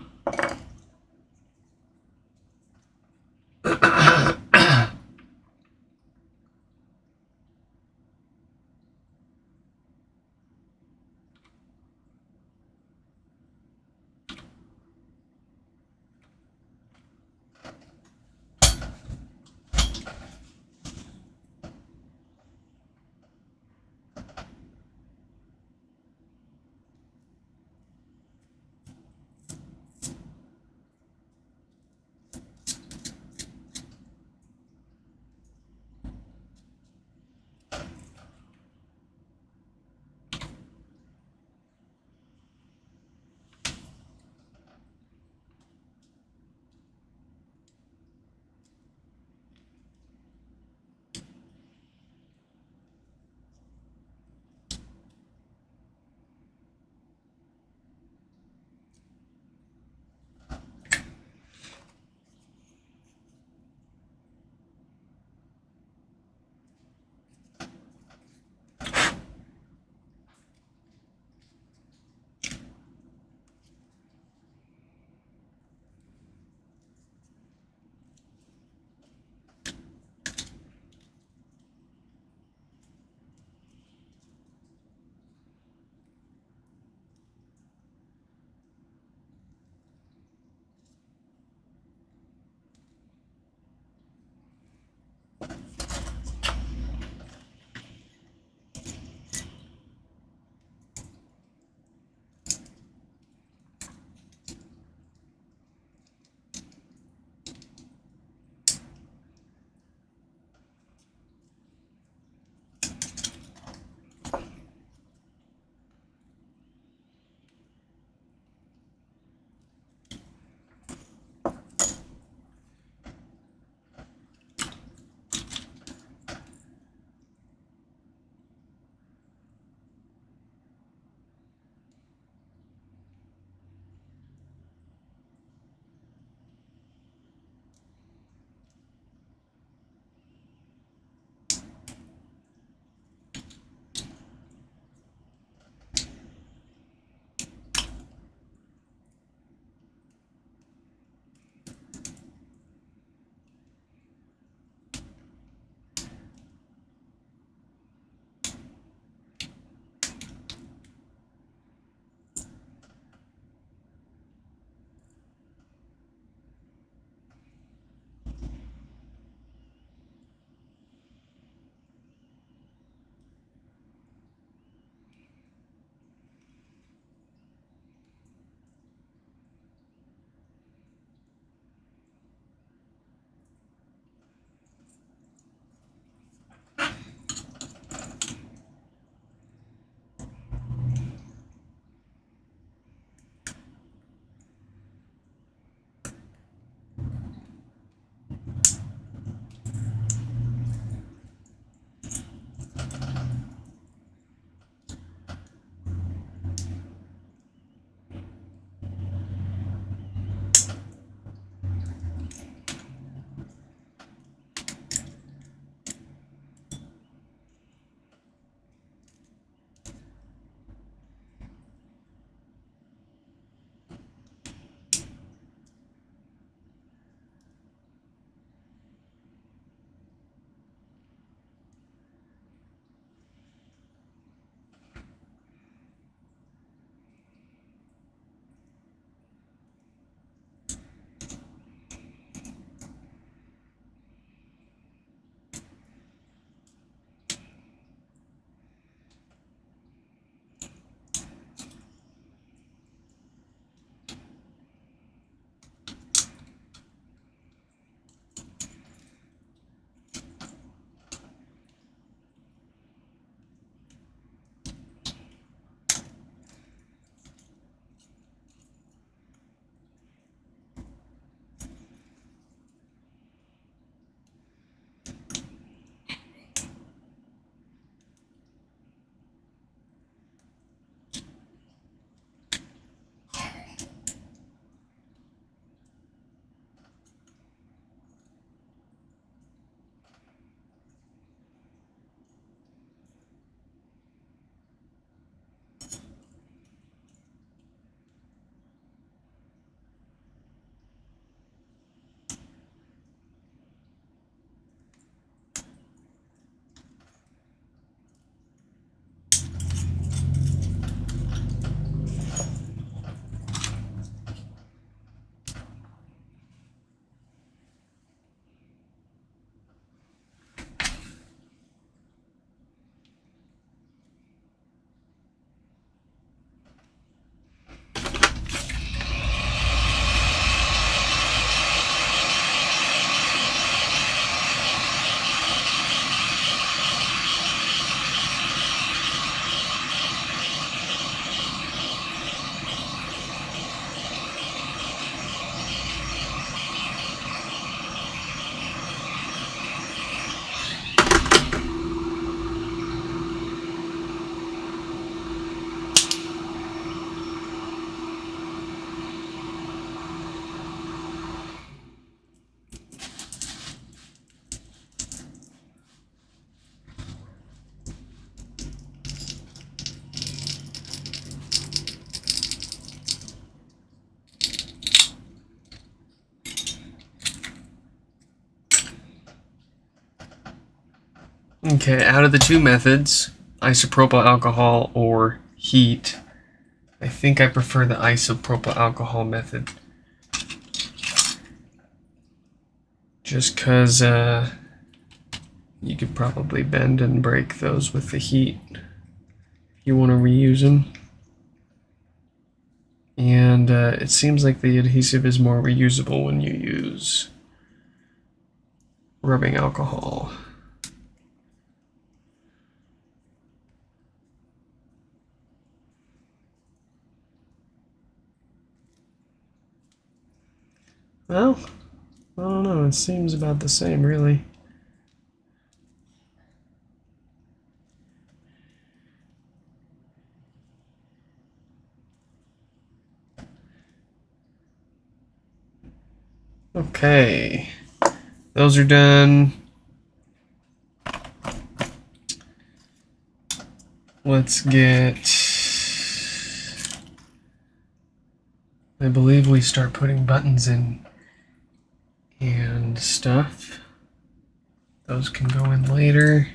Okay, out of the two methods, isopropyl alcohol or heat, I think I prefer the isopropyl alcohol method. Just because you could probably bend and break those with the heat if you want to reuse them. And it seems like the adhesive is more reusable when you use rubbing alcohol. Well, I don't know, it seems about the same, really. Okay, those are done. Let's get, I believe we start putting buttons in and stuff. Those can go in later.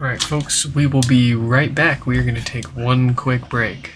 Alright, folks, we will be right back. We are going to take one quick break.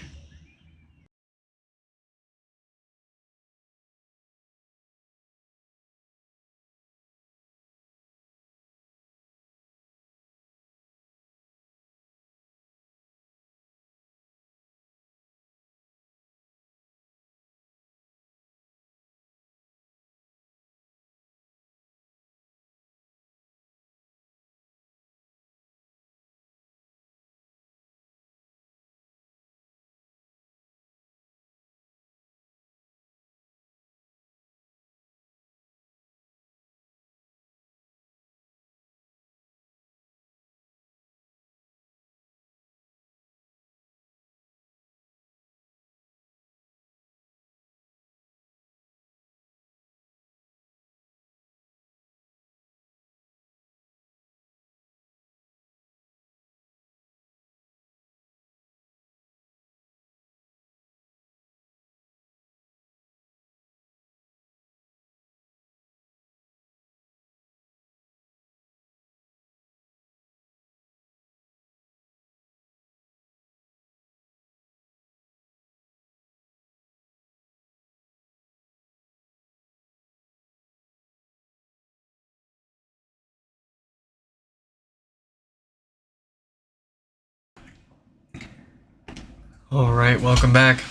Alright, welcome back.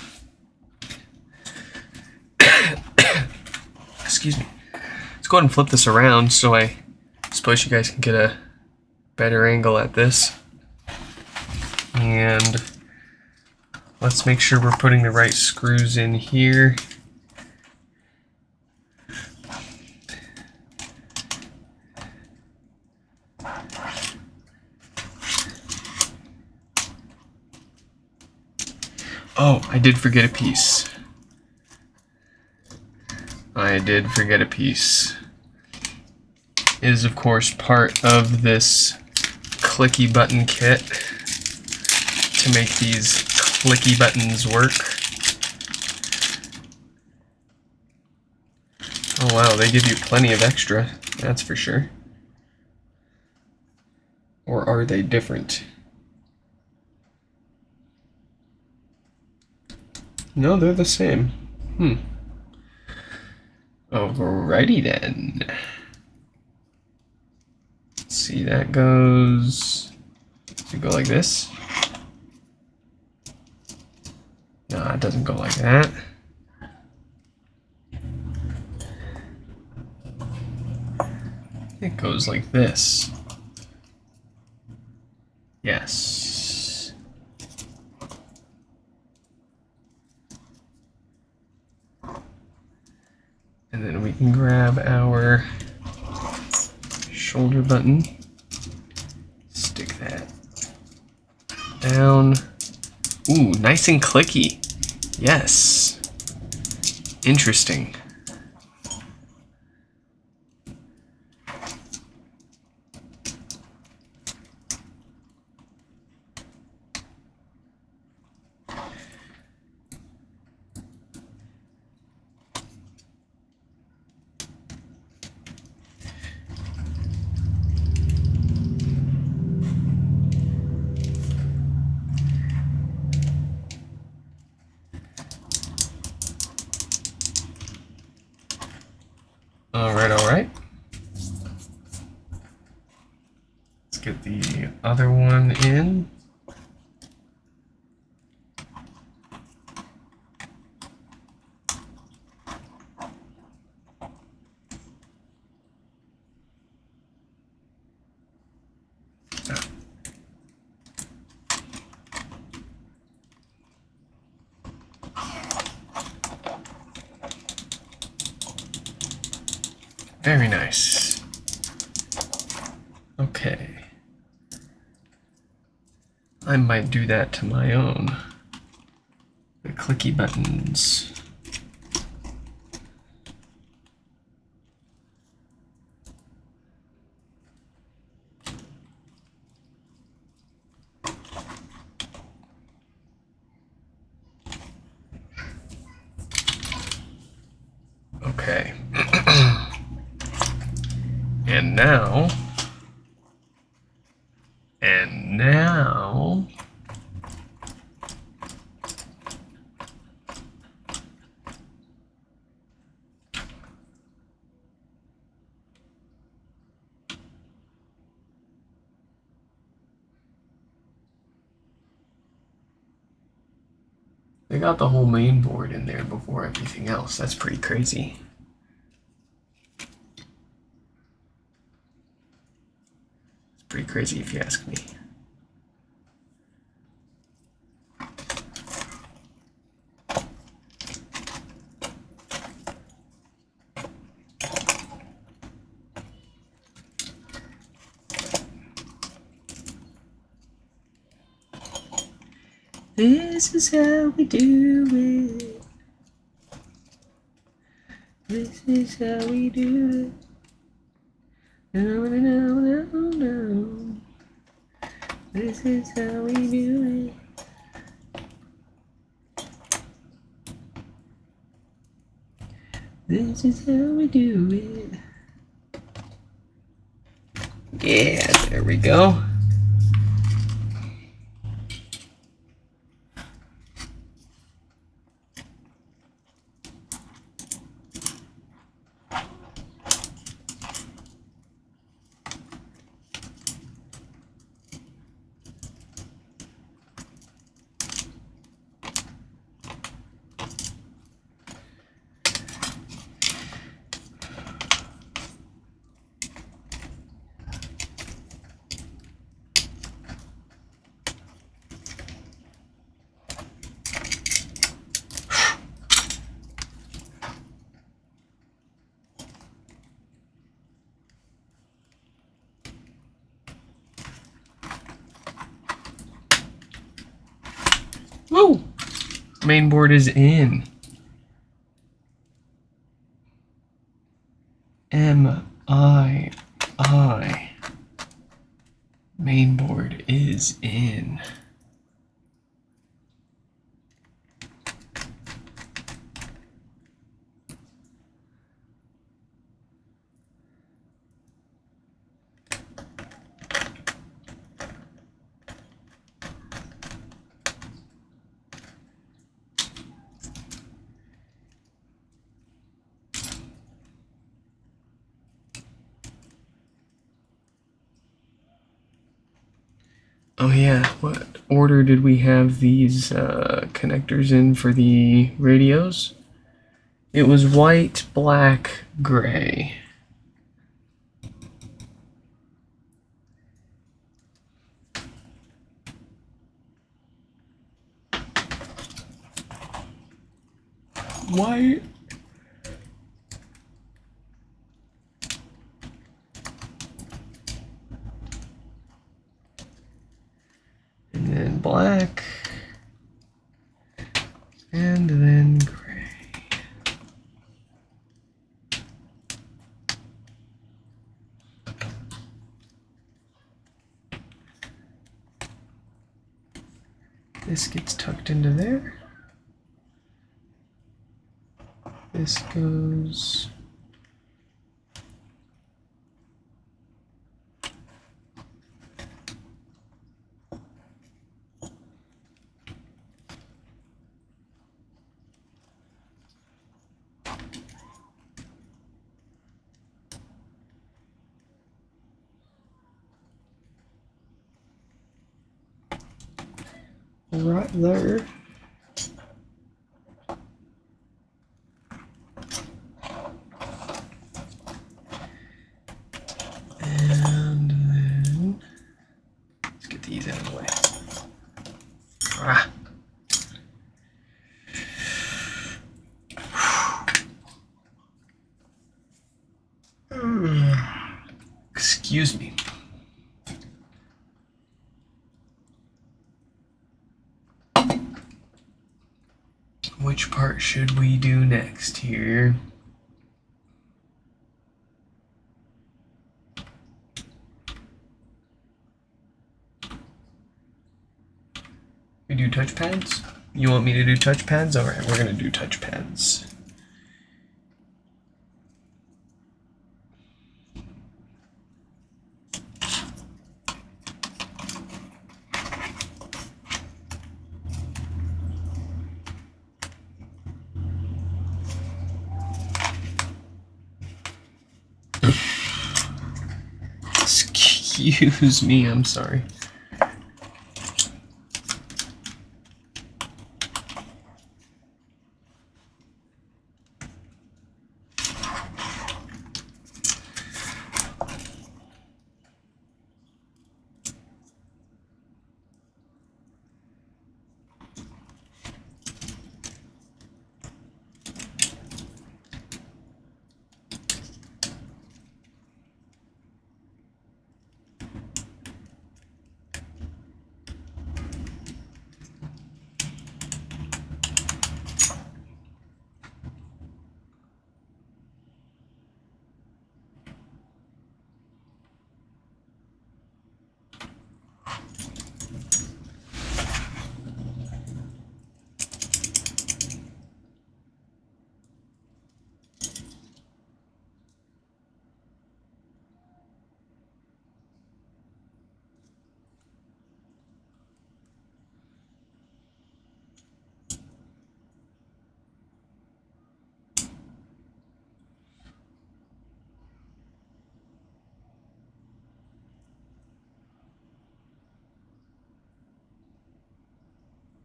Excuse me. Let's go ahead and flip this around so I suppose you guys can get a better angle at this. And let's make sure we're putting the right screws in here. Oh, I did forget a piece. I did forget a piece. It is, of course, part of this clicky button kit to make these clicky buttons work. Oh wow, they give you plenty of extra, that's for sure. Or are they different? No, they're the same. Alrighty then. Let's see, that goes... Does it go like this? No, it doesn't go like that. It goes like this. Yes. And then we can grab our shoulder button, stick that down. Ooh, nice and clicky. Yes. Interesting. All right. Let's get the other one in. Very nice. Okay. I might do that to my own. The clicky buttons. Okay. And now, they got the whole main board in there before everything else. That's pretty crazy. It's pretty crazy if you ask me. This is how we do it. This is how we do it. No, no, no, no, no. This is how we do it. This is how we do it. Yeah, there we go. Woo! Main board is in. MII mainboard is in. Oh yeah, what order did we have these connectors in for the radios? It was white, black, gray. White. And then black. And then gray. This gets tucked into there. This goes. Right there. And then let's get these out of the way. Ah. Excuse me. Which part should we do next here? We do touchpads? You want me to do touchpads? Alright, we're gonna do touchpads. Excuse me, I'm sorry.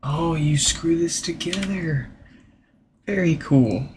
Oh, you screw this together. Very cool.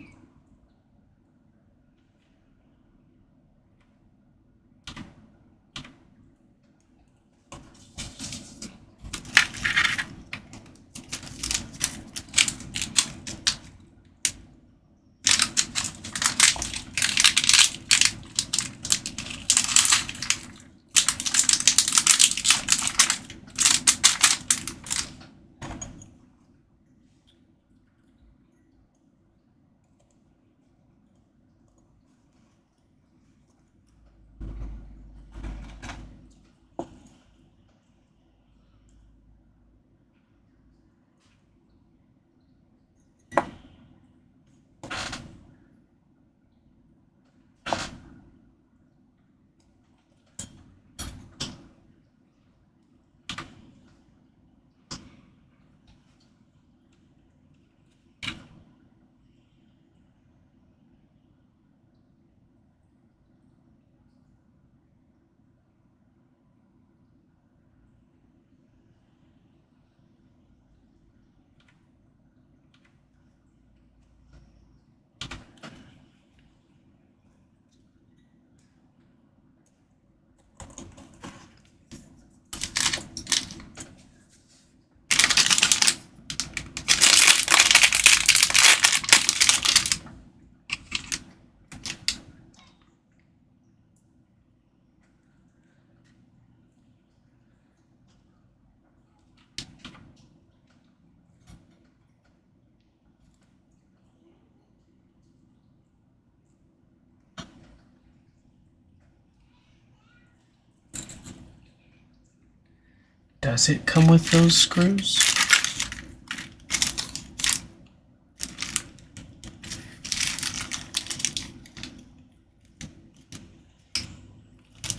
Does it come with those screws?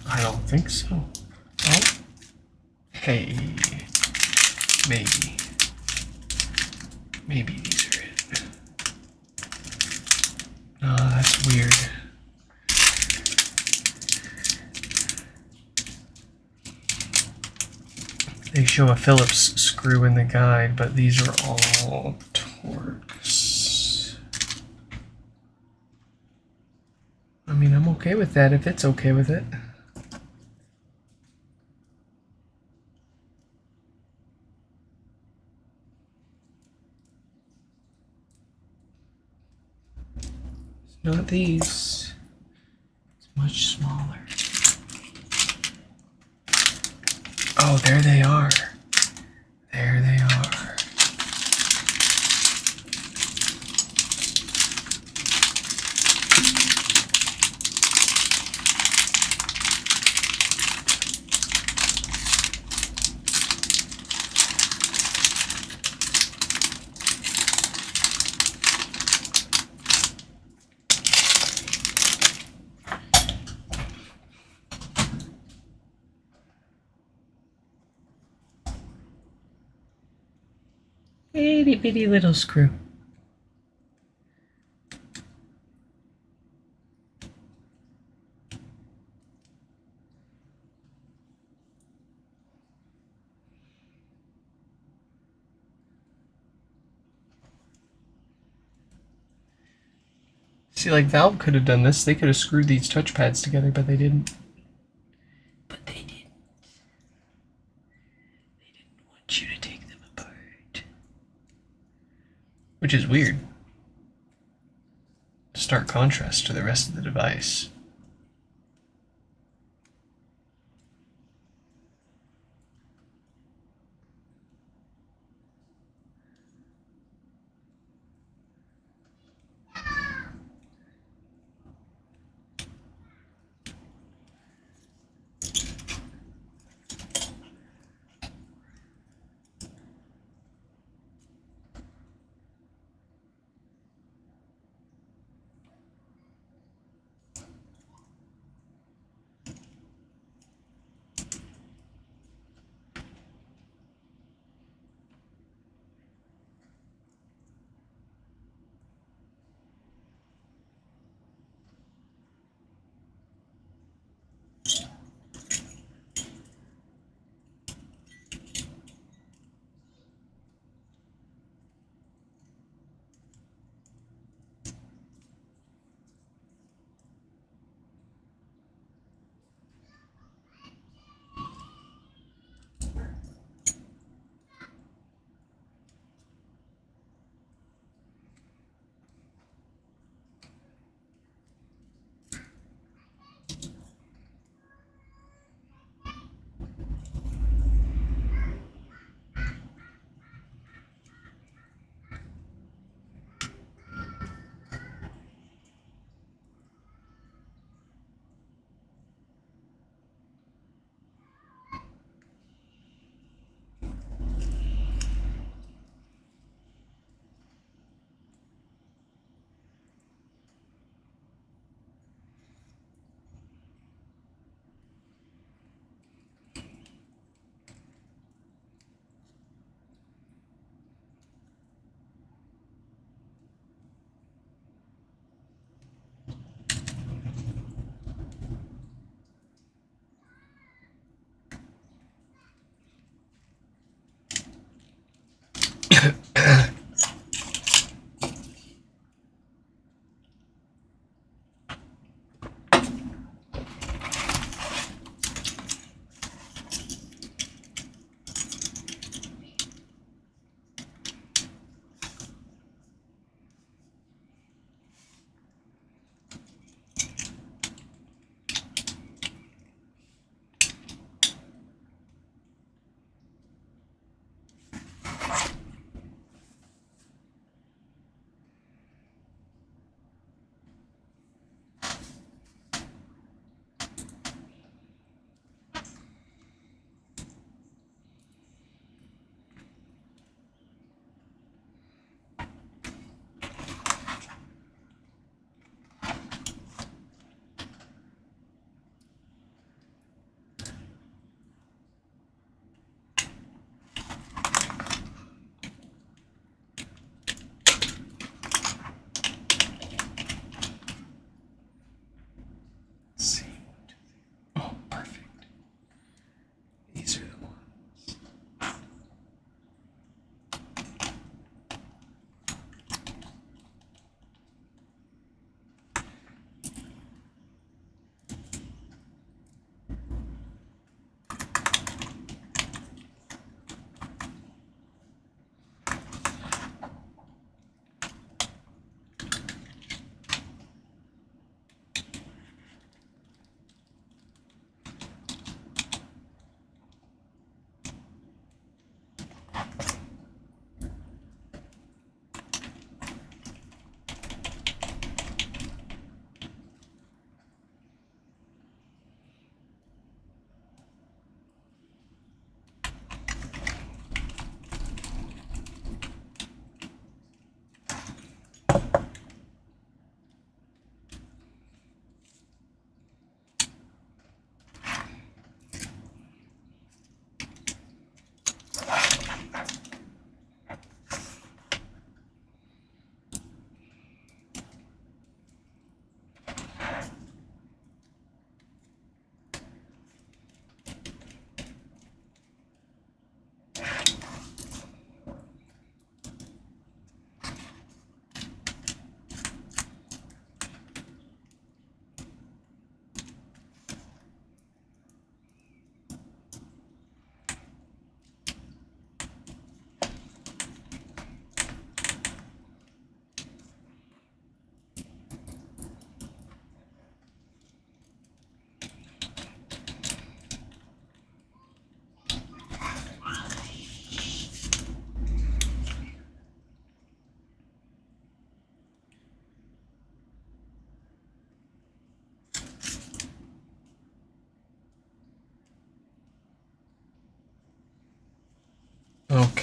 I don't think so. Oh. Hey. Maybe. Maybe these are it. Oh, that's weird. They show a Phillips screw in the guide, but these are all Torx. I mean, I'm okay with that if it's okay with it. It's not these. It's much smaller. Oh, there they are. There they are. Itty bitty little screw. See, like Valve could have done this. They could have screwed these touchpads together, but they didn't. But they didn't. They didn't want you to take them apart. Which is weird. Stark contrast to the rest of the device.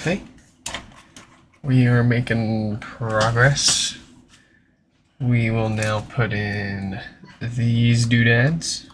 Okay. We are making progress. We will now put in these doodads.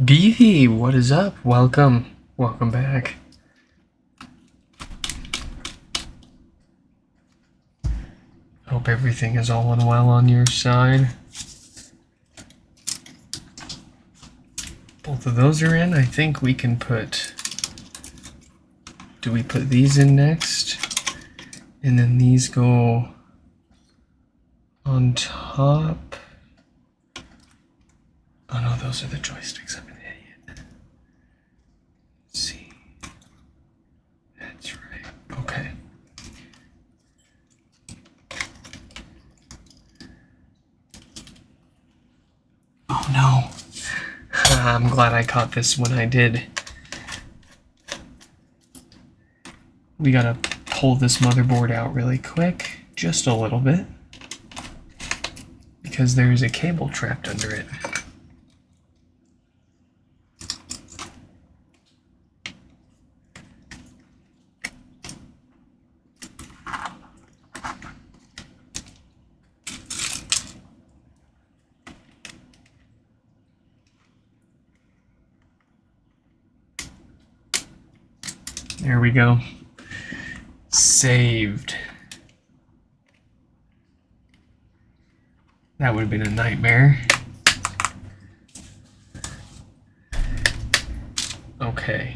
Beefy, what is up? Welcome. Welcome back. Hope everything is all well on your side. Both of those are in. I think we can put... Do we put these in next? And then these go on top. Oh no, those are the joysticks. I'm an idiot. Let's see. That's right. Okay. Oh no. I'm glad I caught this when I did. We gotta pull this motherboard out really quick, just a little bit, because there's a cable trapped under it. There we go. Saved. That would have been a nightmare. Okay.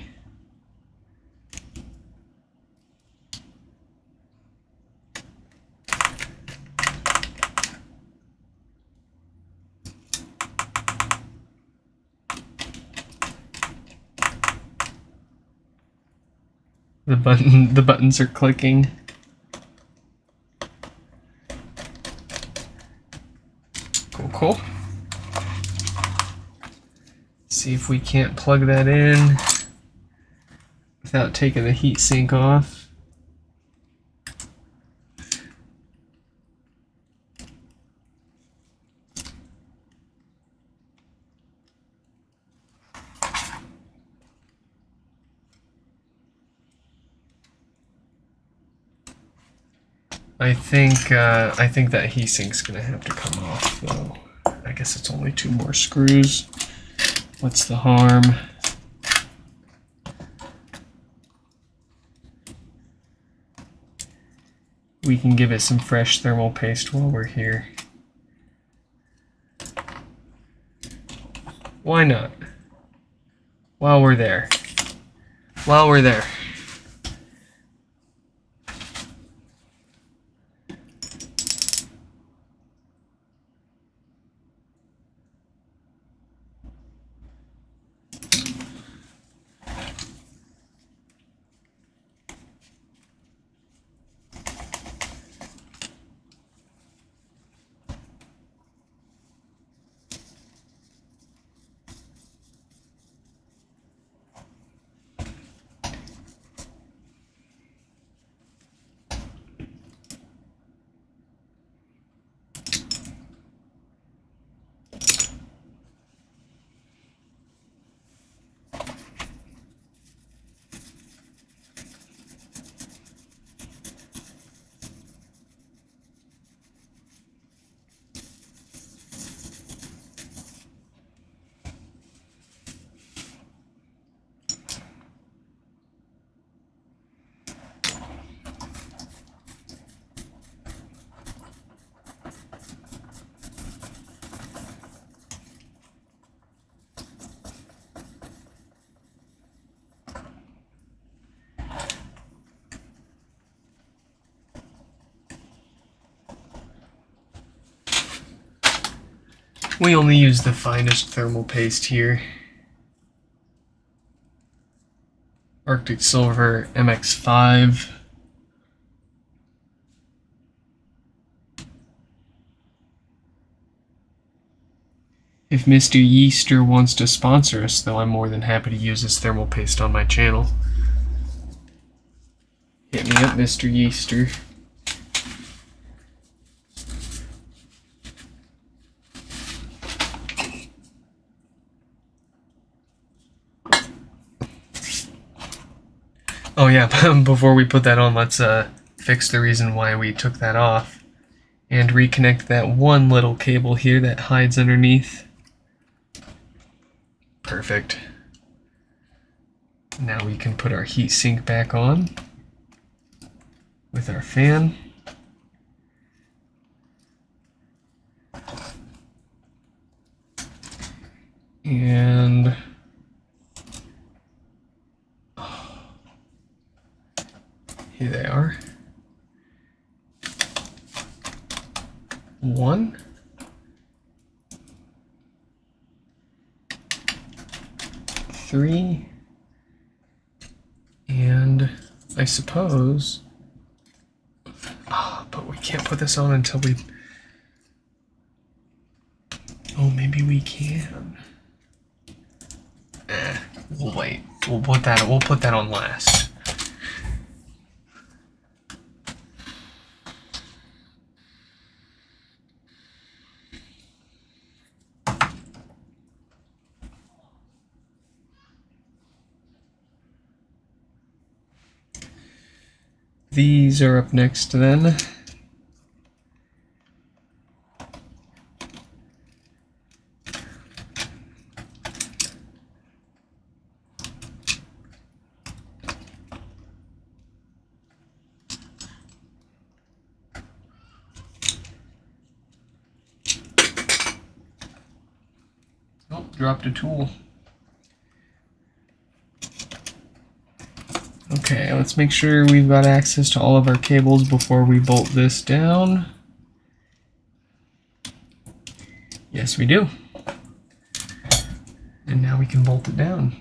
The buttons are clicking. Cool. See if we can't plug that in without taking the heat sink off. I think that heat sink's gonna have to come off though. I guess it's only 2 more screws. What's the harm? We can give it some fresh thermal paste while we're here. Why not? While we're there. We only use the finest thermal paste here. Arctic Silver MX5. If Mr. Yeaster wants to sponsor us, though, I'm more than happy to use his thermal paste on my channel. Hit me up, Mr. Yeaster. Oh yeah, before we put that on, let's fix the reason why we took that off and reconnect that one little cable here that hides underneath. Perfect. Now we can put our heatsink back on with our fan. And here they are. 1, 3, and I suppose, but we can't put this on until we, oh, maybe we can. We'll wait. We'll put that on last. These are up next then. Oh, dropped a tool. Okay, let's make sure we've got access to all of our cables before we bolt this down. Yes, we do. And now we can bolt it down.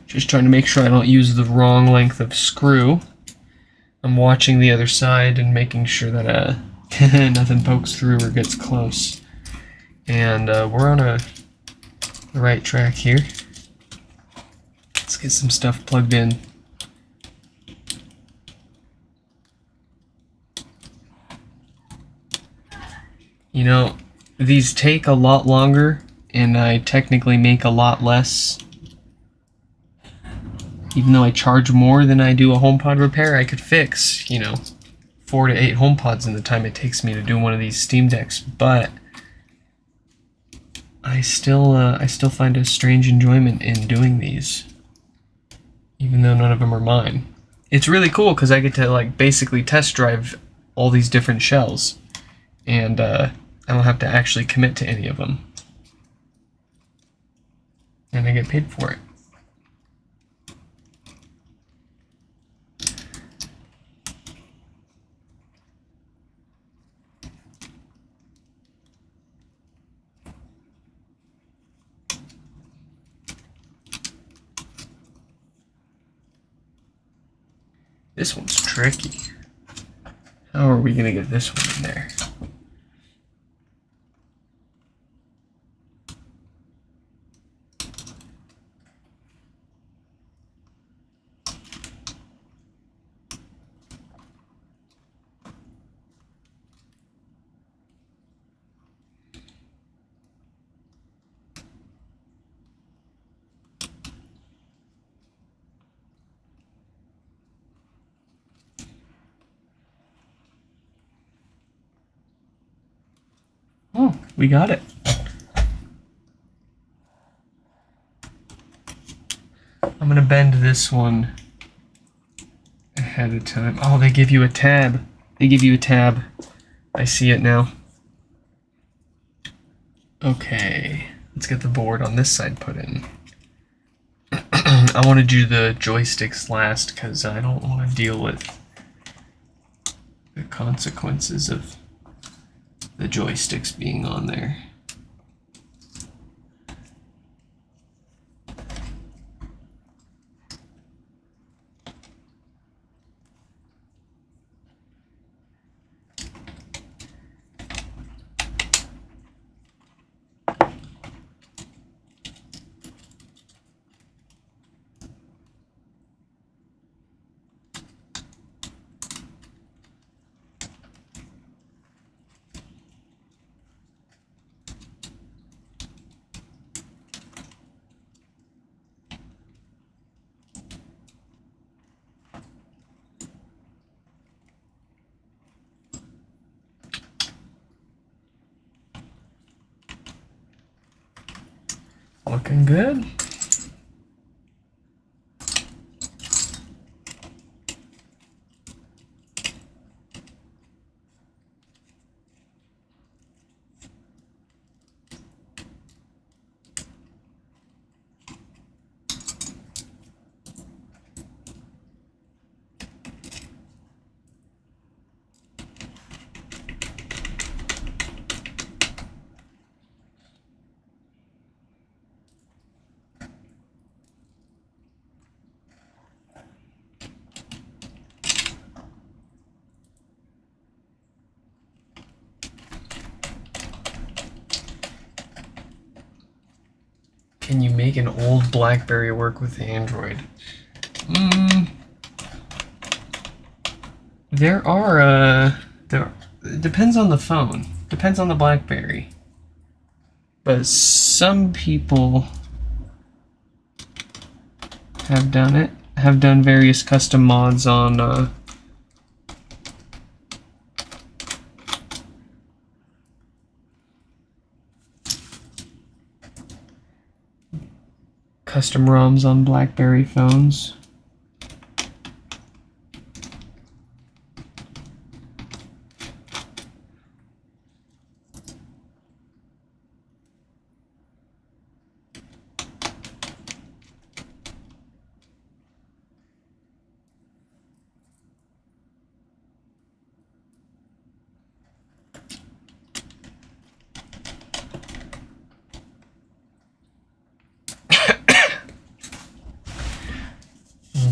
Just trying to make sure I don't use the wrong length of screw. I'm watching the other side and making sure that nothing pokes through or gets close. And we're on the right track here. Let's get some stuff plugged in. You know, these take a lot longer, and I technically make a lot less. Even though I charge more than I do a HomePod repair, I could fix, 4 to 8 HomePods in the time it takes me to do one of these Steam Decks. But I still find a strange enjoyment in doing these, even though none of them are mine. It's really cool because I get to basically test drive all these different shells, and I don't have to actually commit to any of them, and I get paid for it. This one's tricky. How are we going to get this one in there? Oh, we got it. I'm gonna bend this one ahead of time. Oh, they give you a tab. They give you a tab. I see it now. Okay, let's get the board on this side put in. I want to do the joysticks last because I don't want to deal with the consequences of the joysticks being on there. Looking good. Can you make an old BlackBerry work with Android? There are, it depends on the phone. Depends on the BlackBerry. But some people have done it. Have done various custom mods on custom ROMs on BlackBerry phones.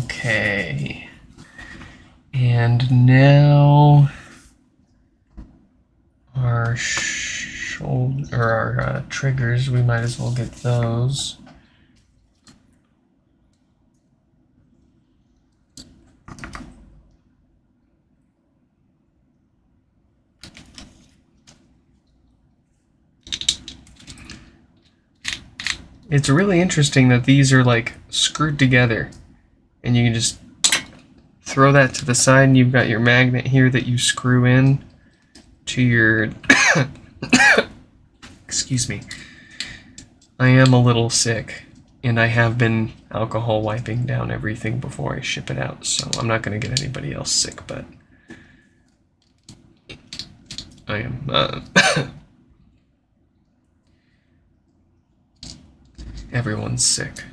Okay. And now our shoulder, or our triggers, we might as well get those. It's really interesting that these are like screwed together, and you can just throw that to the side and you've got your magnet here that you screw in to your excuse me. I am a little sick and I have been alcohol wiping down everything before I ship it out, so I'm not going to get anybody else sick, but I am everyone's sick.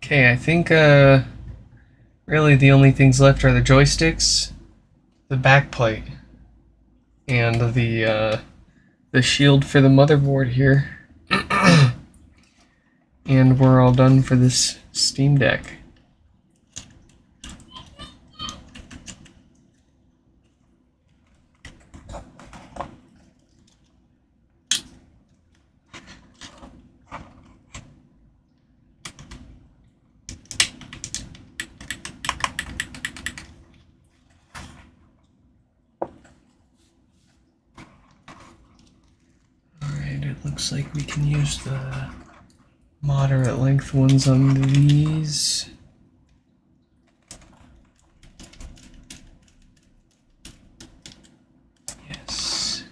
Okay, I think really the only things left are the joysticks, the backplate, and the shield for the motherboard here. And we're all done for this Steam Deck. Alright, it looks like we can use the moderate length ones on these. Yes.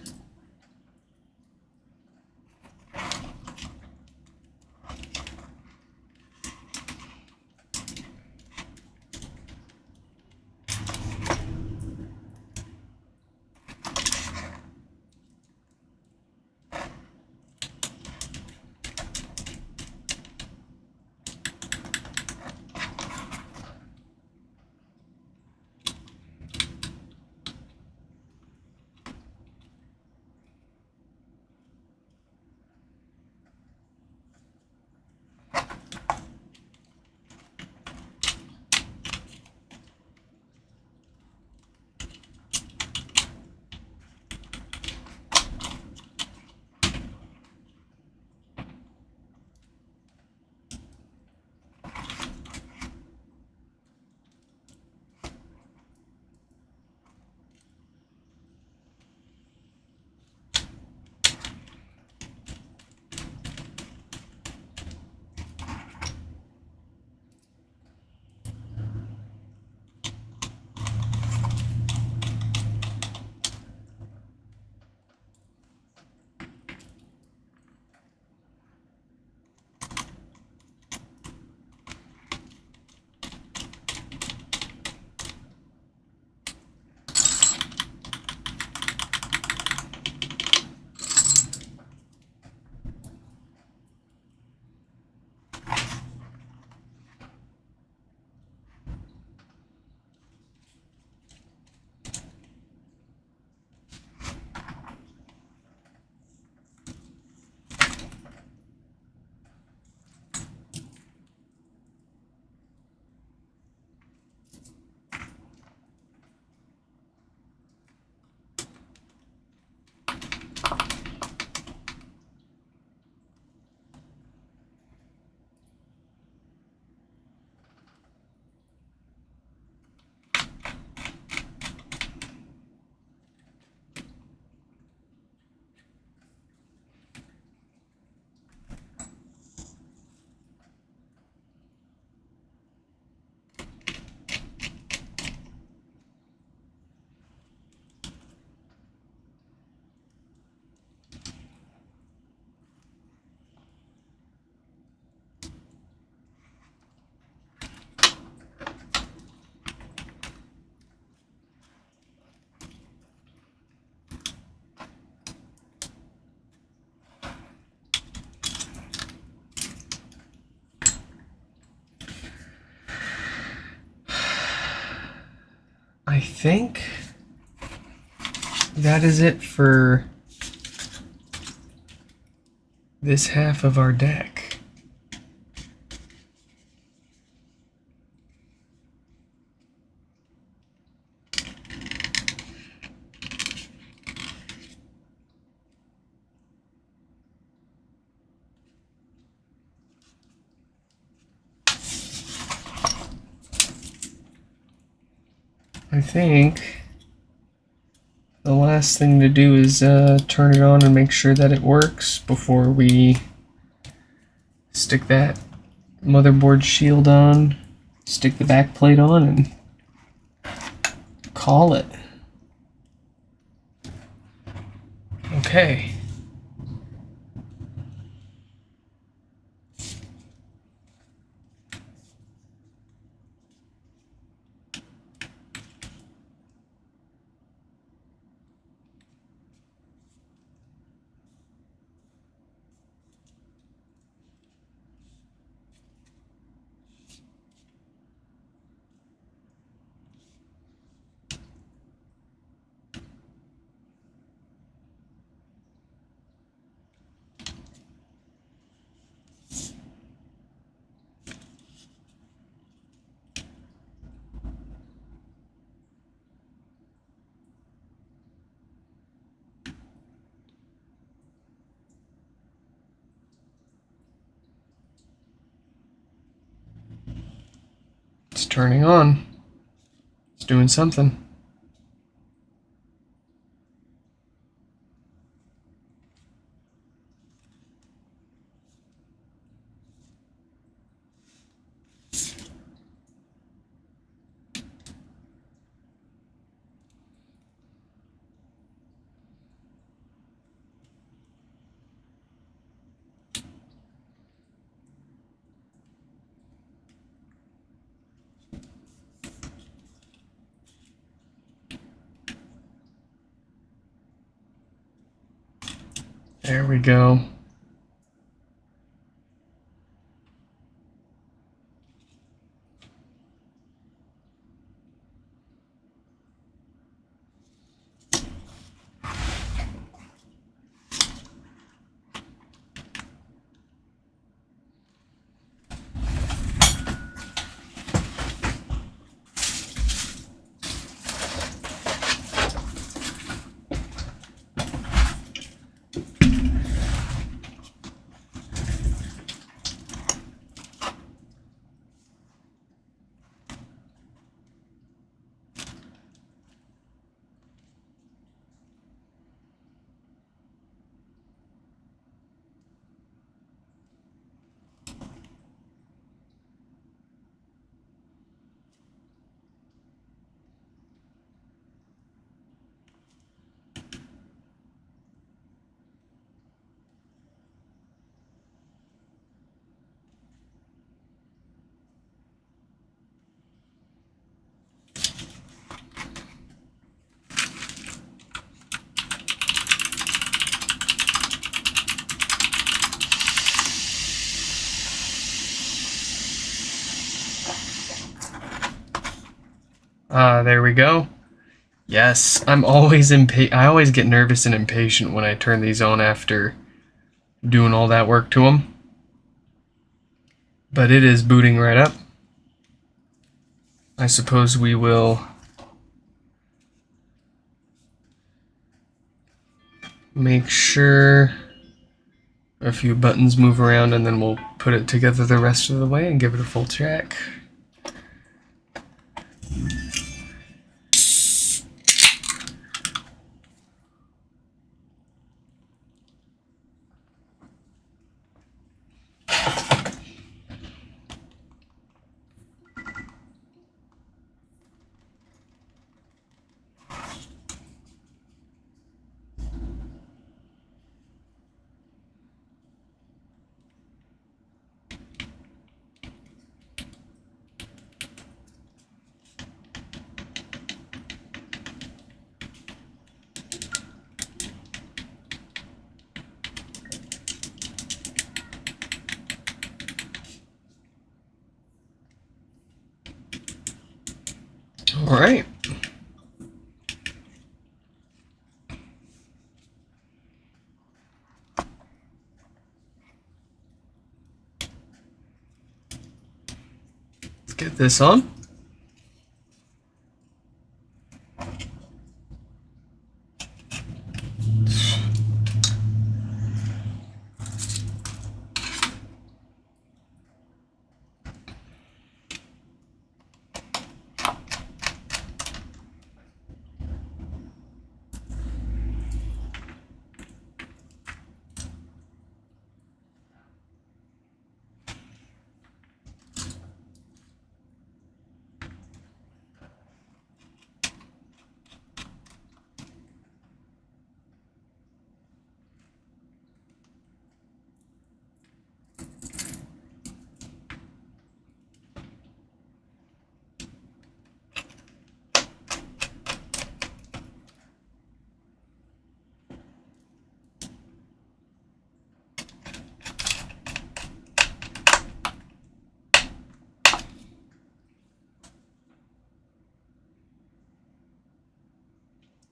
I think that is it for this half of our deck. I think the last thing to do is turn it on and make sure that it works before we stick that motherboard shield on, stick the back plate on, and call it. Okay. turning on. It's doing something. There we go. There we go. Yes, I'm always I always get nervous and impatient when I turn these on after doing all that work to them. But it is booting right up. I suppose we will make sure a few buttons move around and then we'll put it together the rest of the way and give it a full check. All right. Let's get this on.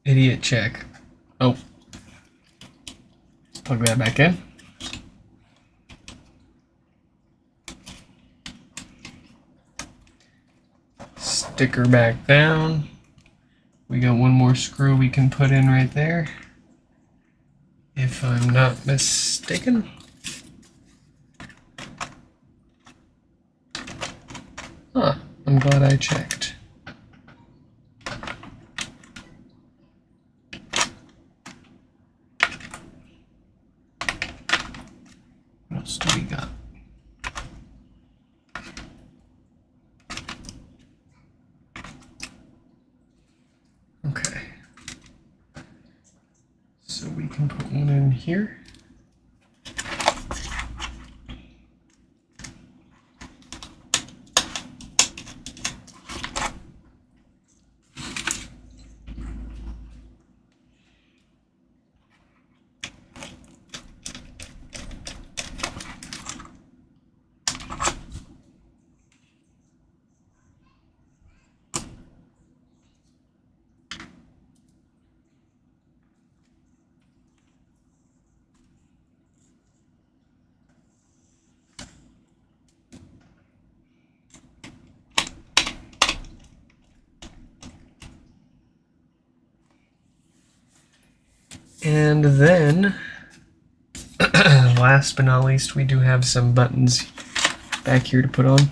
Idiot check. Oh. Plug that back in. Sticker back down. We got one more screw we can put in right there, if I'm not mistaken. Huh, I'm glad I checked. What else do we got? Okay. So we can put one in here. And then, last but not least, we do have some buttons back here to put on.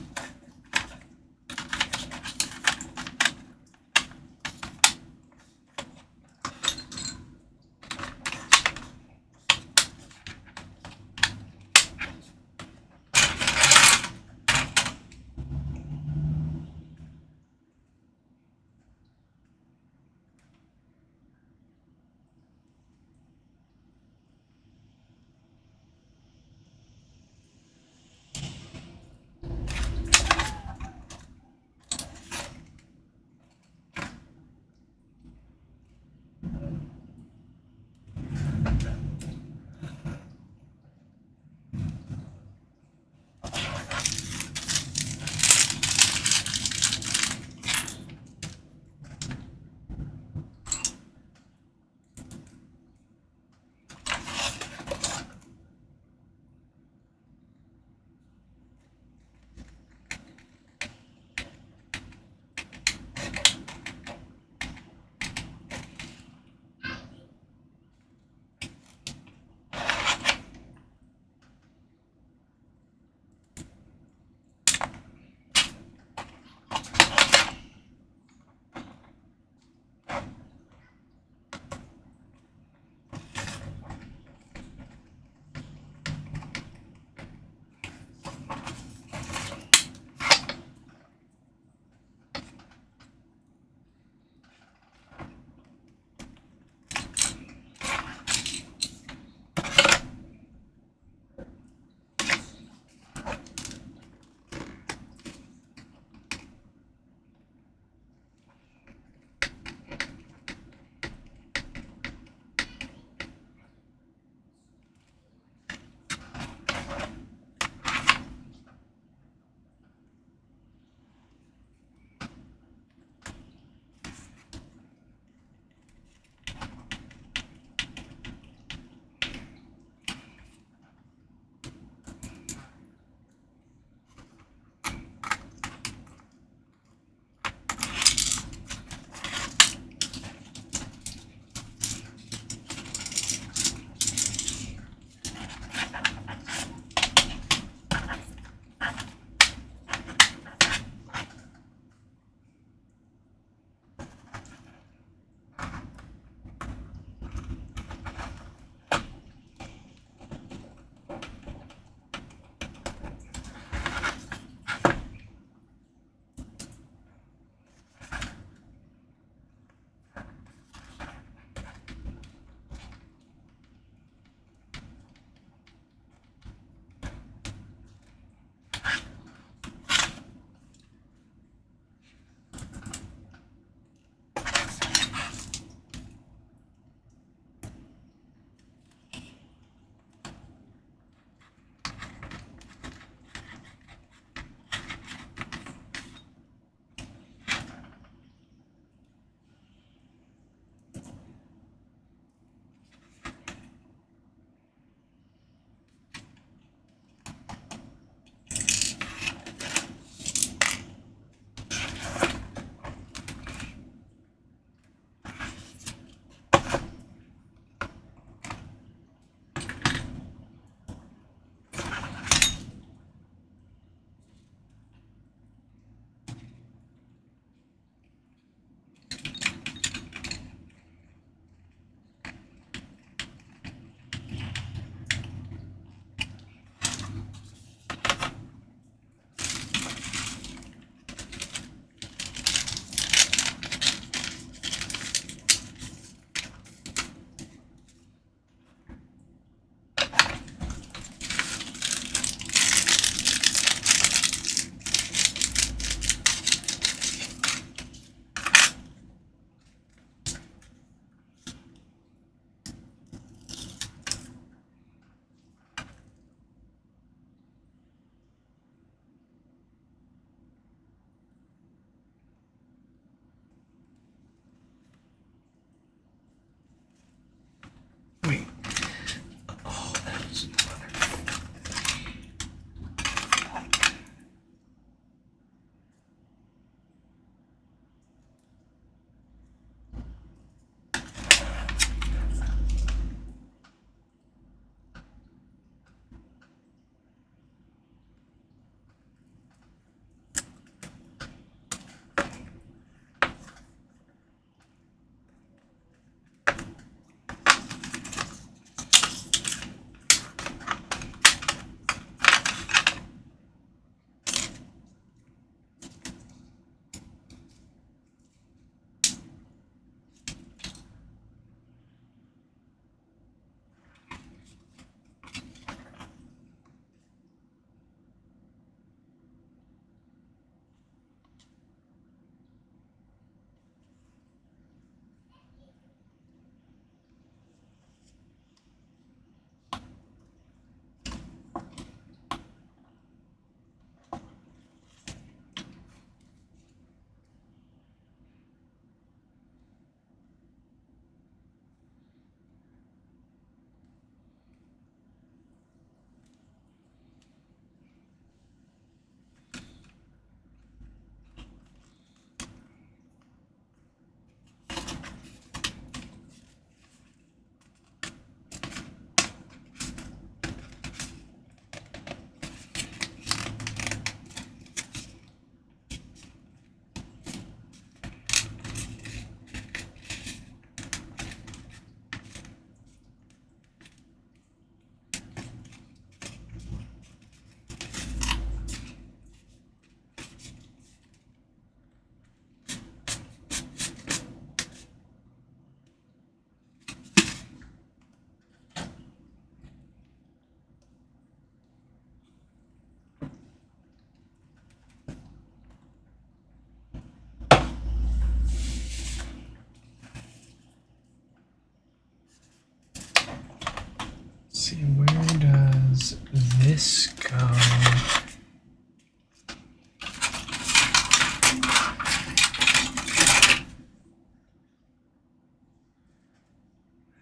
see, where does this go?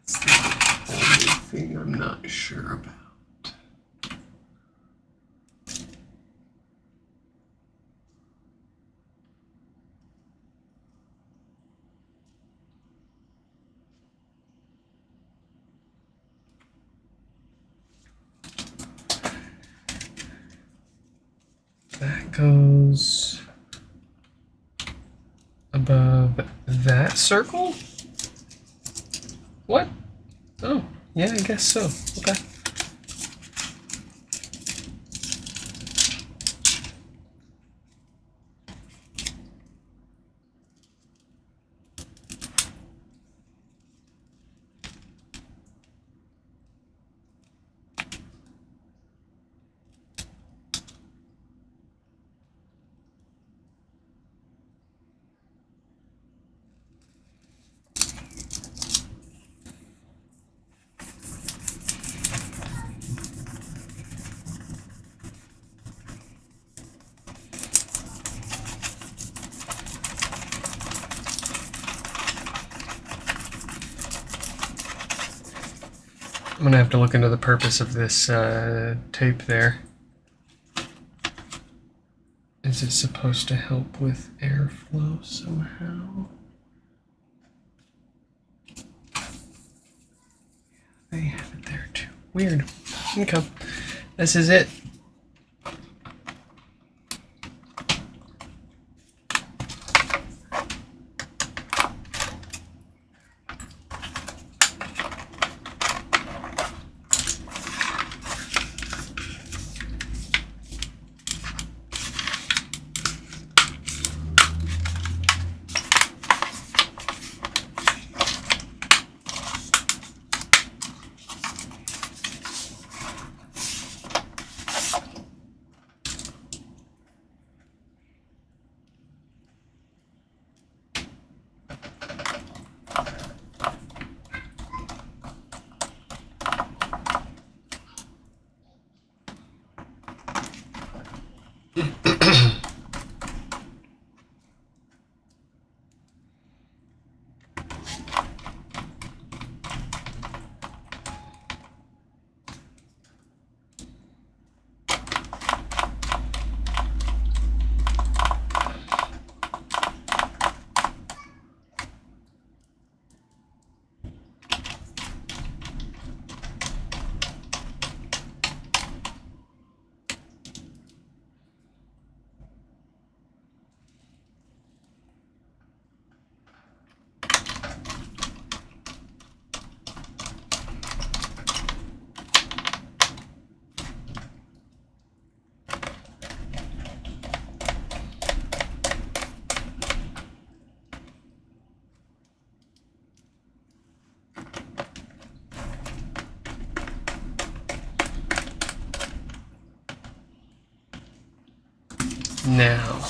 That's the only thing I'm not sure about. That goes above that circle? What? Oh, yeah, I guess so. Okay. I'm gonna have to look into the purpose of this tape there. Is it supposed to help with airflow somehow? They have it there too. Weird. Okay. This is it. Now,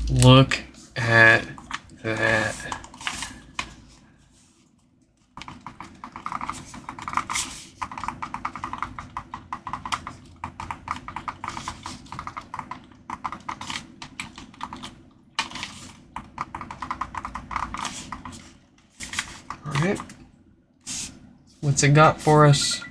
look at that. All right. What's it got for us?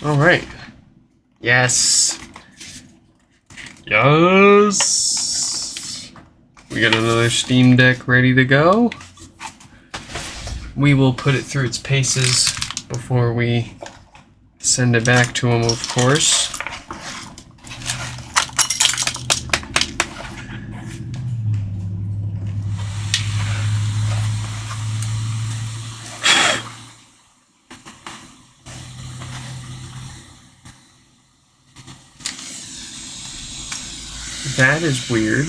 All right. Yes. Yes. We got another Steam Deck ready to go. We will put it through its paces before we send it back to him, of course. That is weird.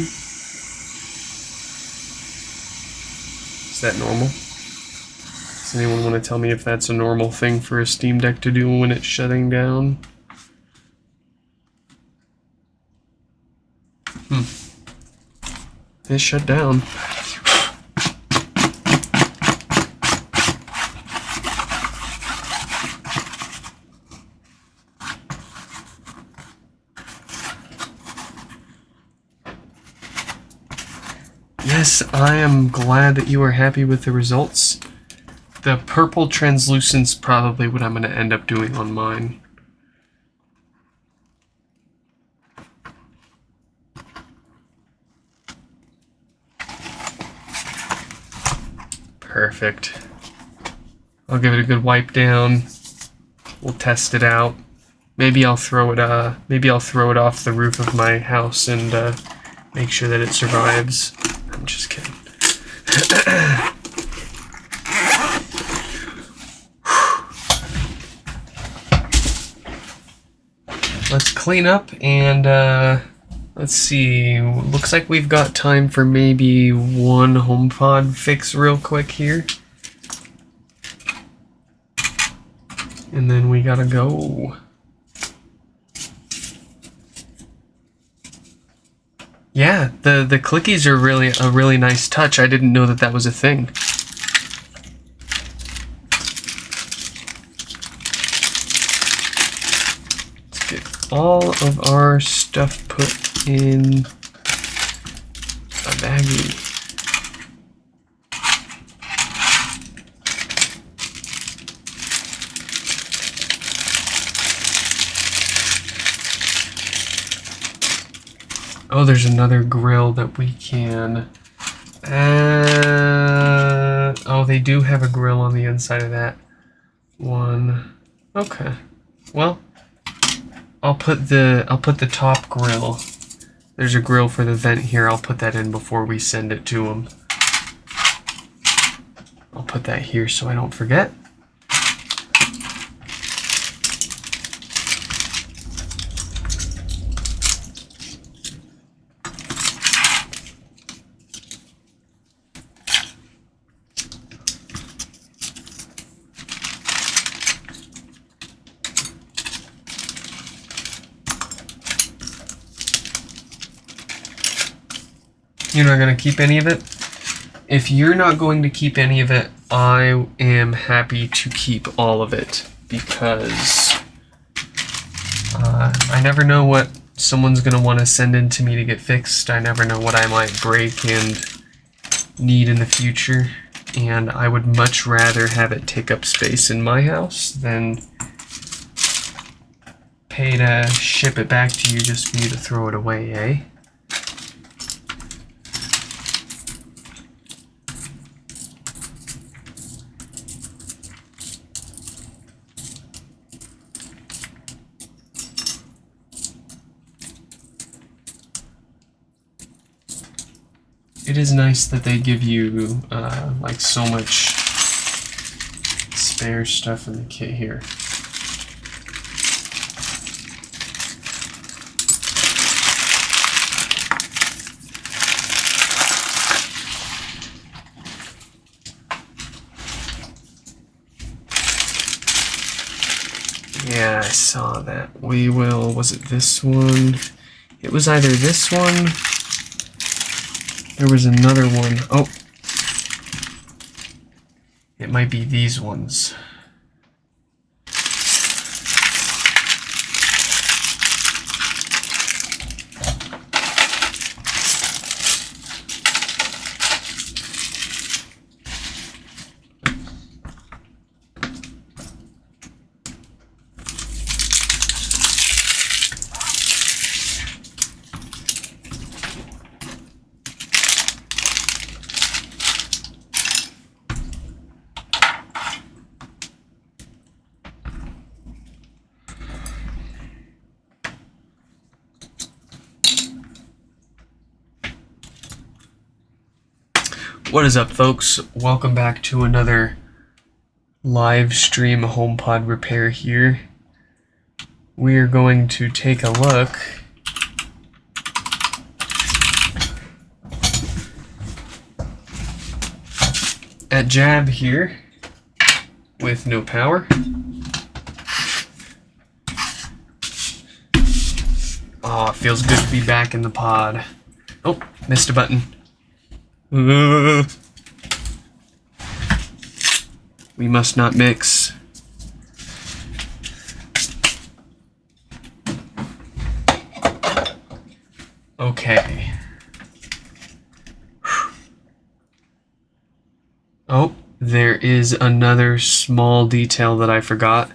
Is that normal? Does anyone want to tell me if that's a normal thing for a Steam Deck to do when it's shutting down? It shut down. Yes, I am glad that you are happy with the results. The purple translucent's probably what I'm going to end up doing on mine. Perfect. I'll give it a good wipe down. We'll test it out. Maybe I'll throw it off the roof of my house and make sure that it survives. I'm just kidding. Let's clean up and let's see. Looks like we've got time for maybe one HomePod fix real quick here. And then we gotta go. Yeah, the clickies are really a really nice touch. I didn't know that that was a thing. Let's get all of our stuff put in a baggie. Oh, there's another grill that we can... oh, they do have a grill on the inside of that one. Okay. Well, I'll put the top grill. There's a grill for the vent here. I'll put that in before we send it to them. I'll put that here so I don't forget. You're not going to keep any of it? If you're not going to keep any of it, I am happy to keep all of it because I never know what someone's going to want to send in to me to get fixed. I never know what I might break and need in the future, and I would much rather have it take up space in my house than pay to ship it back to you just for you to throw it away, eh? It is nice that they give you like so much spare stuff in the kit here. Yeah, I saw that. We will, was it this one? It was either this one. There was another one. Oh. It might be these ones. What is up, folks? Welcome back to another live stream HomePod repair here. We are going to take a look at Jab here with no power. Oh, it feels good to be back in the pod. Oh, missed a button. We must not mix. Okay. Oh, there is another small detail that I forgot.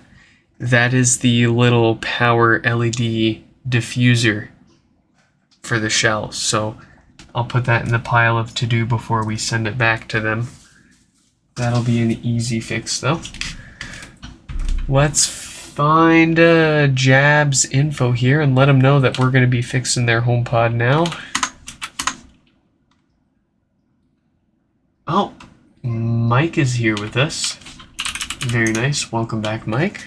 That is the little power LED diffuser for the shell. So I'll put that in the pile of to-do before we send it back to them. That'll be an easy fix, though. Let's find Jab's info here and let them know that we're going to be fixing their HomePod now. Oh, Mike is here with us. Very nice. Welcome back, Mike.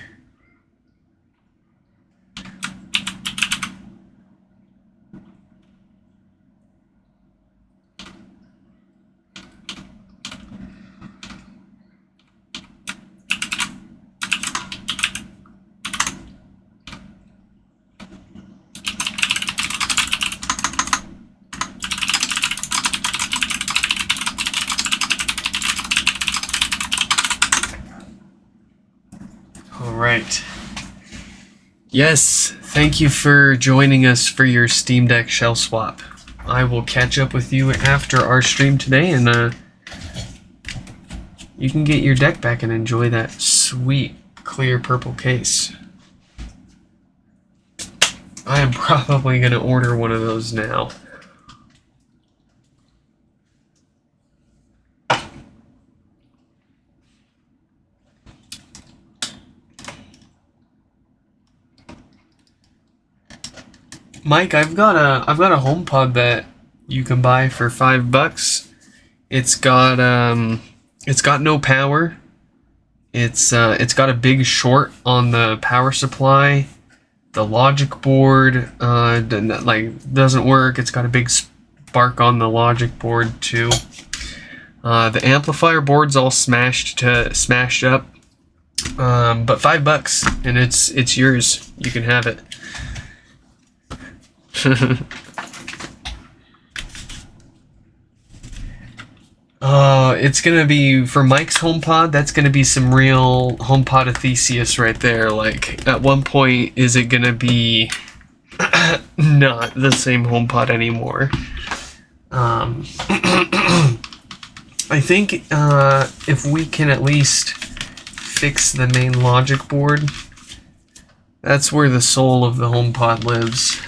Alright. Yes, thank you for joining us for your Steam Deck shell swap. I will catch up with you after our stream today, and you can get your deck back and enjoy that sweet, clear purple case. I am probably going to order one of those now. Mike, I've got a HomePod that you can buy for $5. It's got no power. It's got a big short on the power supply. The logic board doesn't work. It's got a big spark on the logic board too. The amplifier board's all smashed up. But $5 and it's yours. You can have it. It's gonna be for Mike's HomePod. That's gonna be some real HomePod Theseus right there. Like, at one point, is it gonna be not the same HomePod anymore? I think if we can at least fix the main logic board, that's where the soul of the HomePod lives.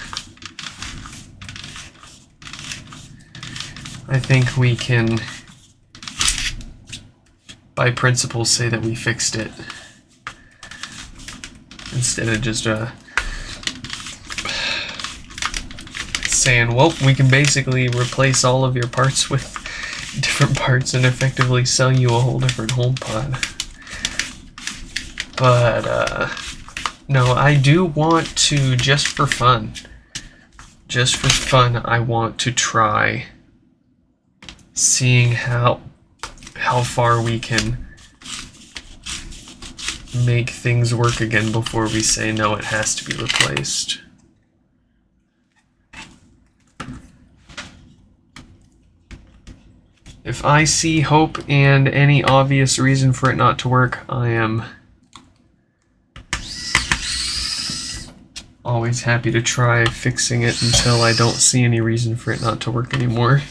I think we can, by principle, say that we fixed it instead of just saying, well, we can basically replace all of your parts with different parts and effectively sell you a whole different HomePod. But no, I do want to, just for fun, I want to try seeing how far we can make things work again before we say no, it has to be replaced. If I see hope and any obvious reason for it not to work, I am always happy to try fixing it until I don't see any reason for it not to work anymore.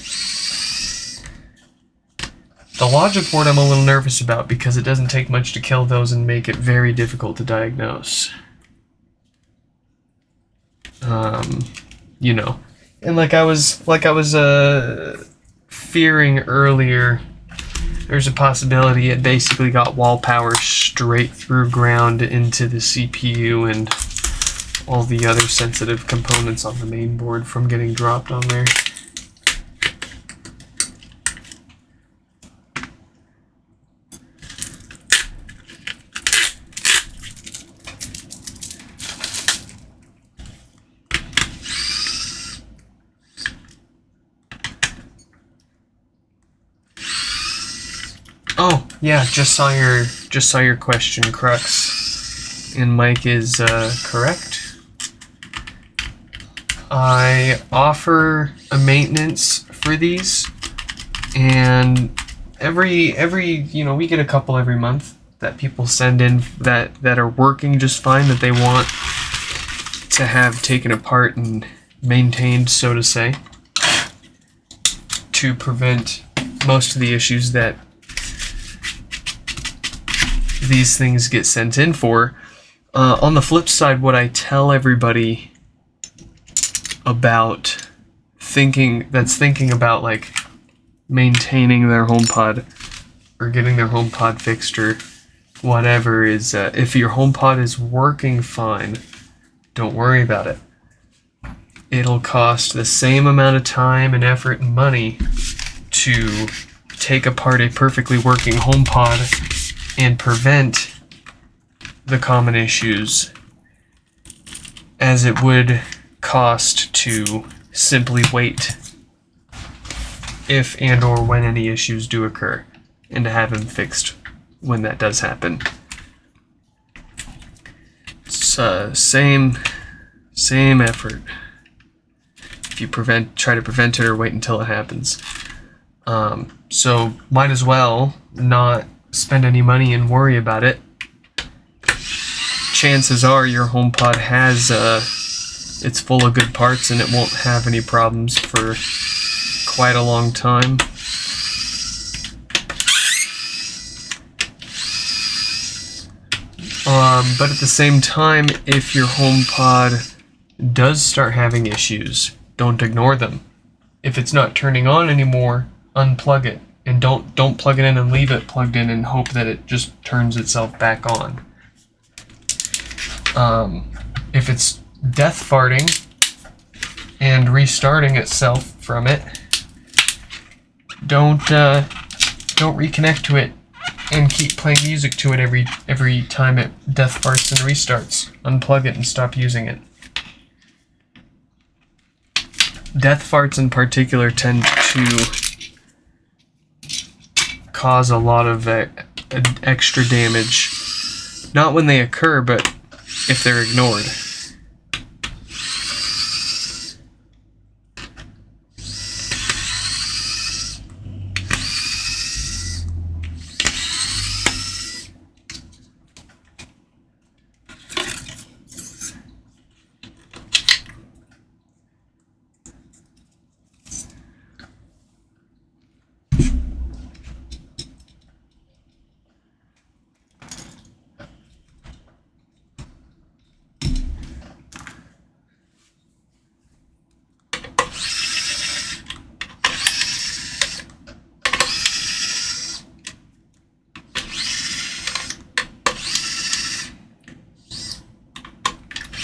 The logic board I'm a little nervous about because it doesn't take much to kill those and make it very difficult to diagnose. You know, and like I was fearing earlier, there's a possibility it basically got wall power straight through ground into the CPU and all the other sensitive components on the main board from getting dropped on there. Oh, yeah, just saw your question, Crux. And Mike is correct. I offer a maintenance for these, and every we get a couple every month that people send in that are working just fine, that they want to have taken apart and maintained, so to say, to prevent most of the issues that these things get sent in for. On the flip side, what I tell everybody about thinking about like maintaining their HomePod or getting their HomePod fixed or whatever is if your HomePod is working fine, don't worry about it. It'll cost the same amount of time and effort and money to take apart a perfectly working HomePod and prevent the common issues as it would cost to simply wait if and or when any issues do occur, and to have them fixed when that does happen. It's same effort. If you try to prevent it or wait until it happens. So might as well not spend any money and worry about it. Chances are your HomePod has it's full of good parts and it won't have any problems for quite a long time. But at the same time, if your HomePod does start having issues, don't ignore them. If it's not turning on anymore, unplug it, and don't plug it in and leave it plugged in and hope that it just turns itself back on. If it's death farting and restarting itself from it, don't reconnect to it and keep playing music to it every time it death farts and restarts. Unplug it and stop using it. Death farts in particular tend to cause a lot of extra damage. Not when they occur, but if they're ignored.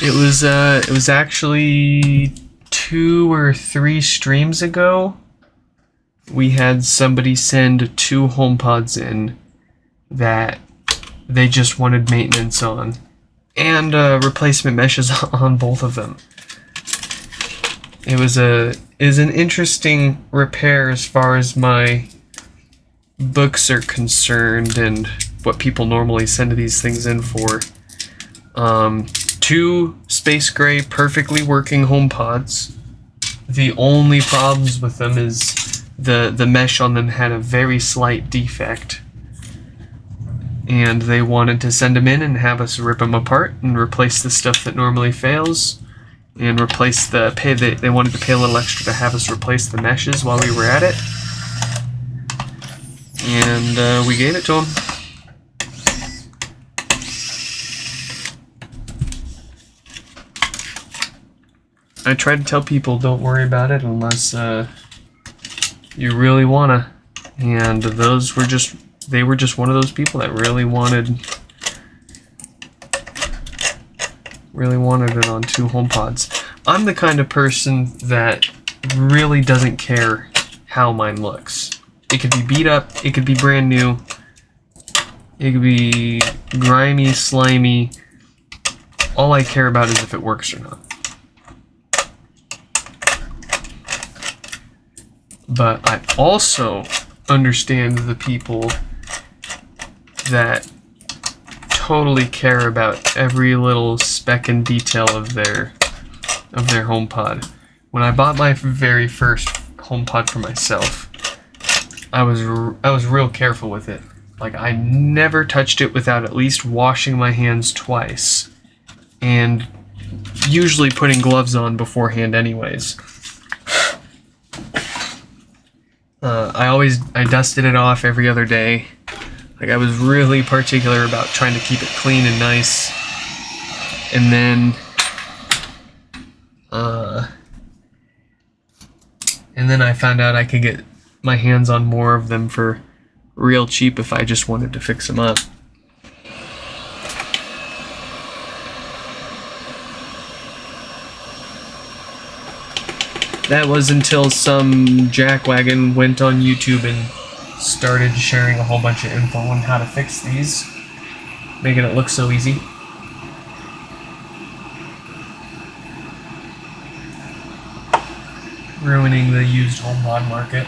It was actually 2 or 3 streams ago. We had somebody send 2 HomePods in that they just wanted maintenance on, and replacement meshes on both of them. It was an interesting repair as far as my books are concerned and what people normally send these things in for. 2 space gray, perfectly working HomePods. The only problems with them is the mesh on them had a very slight defect. And they wanted to send them in and have us rip them apart and replace the stuff that normally fails. And replace they wanted to pay a little extra to have us replace the meshes while we were at it. And we gave it to them. I try to tell people don't worry about it unless you really wanna, and they were just one of those people that really wanted it on 2 HomePods. I'm the kind of person that really doesn't care how mine looks. It could be beat up, it could be brand new, it could be grimy, slimy. All I care about is if it works or not. But I also understand the people that totally care about every little speck and detail of their HomePod. When I bought my very first HomePod for myself, I was real careful with it. Like, I never touched it without at least washing my hands twice, and usually putting gloves on beforehand anyways. I dusted it off every other day. Like, I was really particular about trying to keep it clean and nice. And then I found out I could get my hands on more of them for real cheap if I just wanted to fix them up. That was until some jackwagon went on YouTube and started sharing a whole bunch of info on how to fix these, making it look so easy. Ruining the used HomePod market.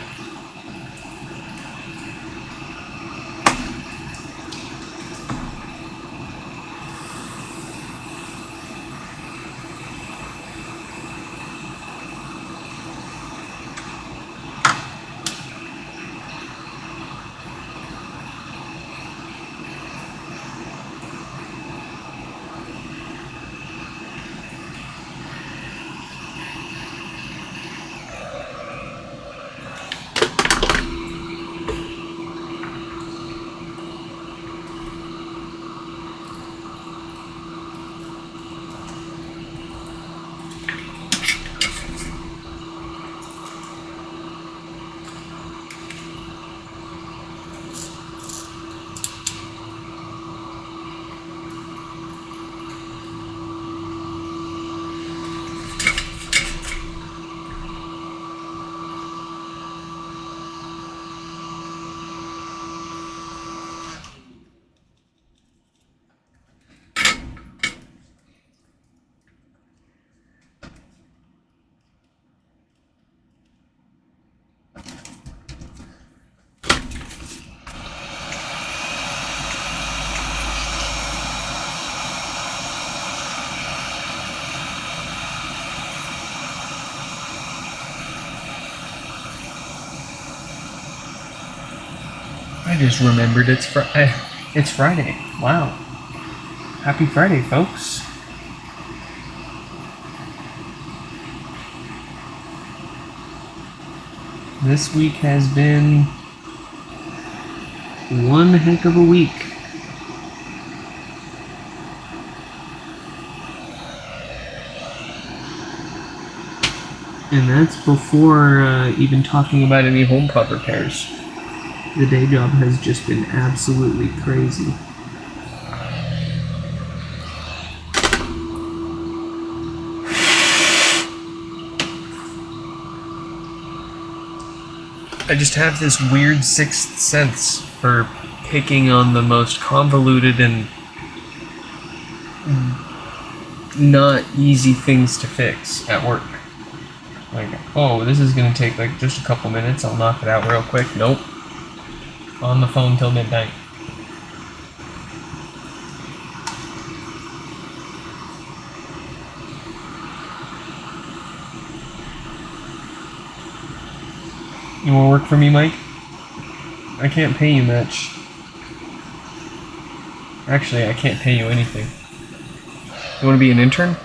I just remembered it's Friday. Wow. Happy Friday, folks. This week has been one heck of a week. And that's before even talking about any HomePod repairs. The day job has just been absolutely crazy. I just have this weird sixth sense for picking on the most convoluted and not easy things to fix at work. Like, oh, this is gonna take like just a couple minutes, I'll knock it out real quick. Nope. On the phone till midnight. You wanna work for me, Mike? I can't pay you much. Actually, I can't pay you anything. You wanna be an intern?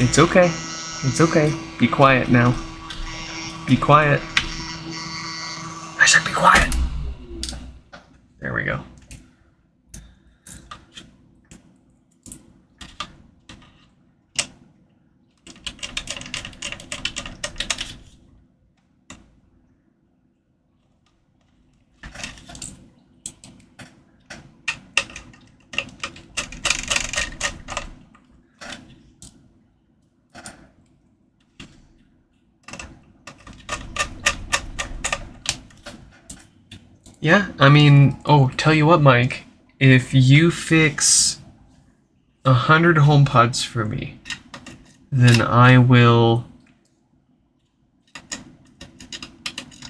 It's okay. It's okay. Be quiet now. Be quiet. I said be quiet. There we go. Yeah, I mean, oh, tell you what, Mike, if you fix 100 HomePods for me, then I will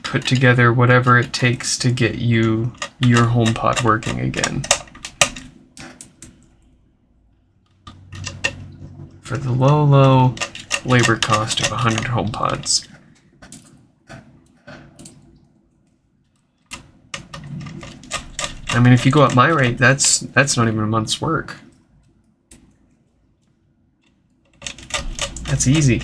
put together whatever it takes to get you your HomePod working again. For the low labor cost of 100 HomePods. I mean, if you go at my rate, that's not even a month's work. That's easy.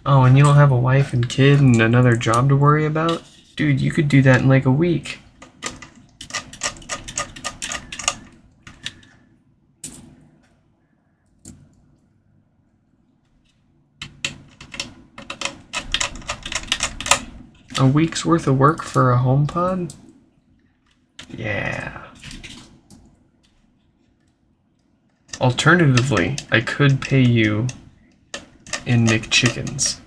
Oh, and you don't have a wife and kid and another job to worry about? Dude, you could do that in like a week. A week's worth of work for a HomePod? Yeah. Alternatively, I could pay you in McChickens.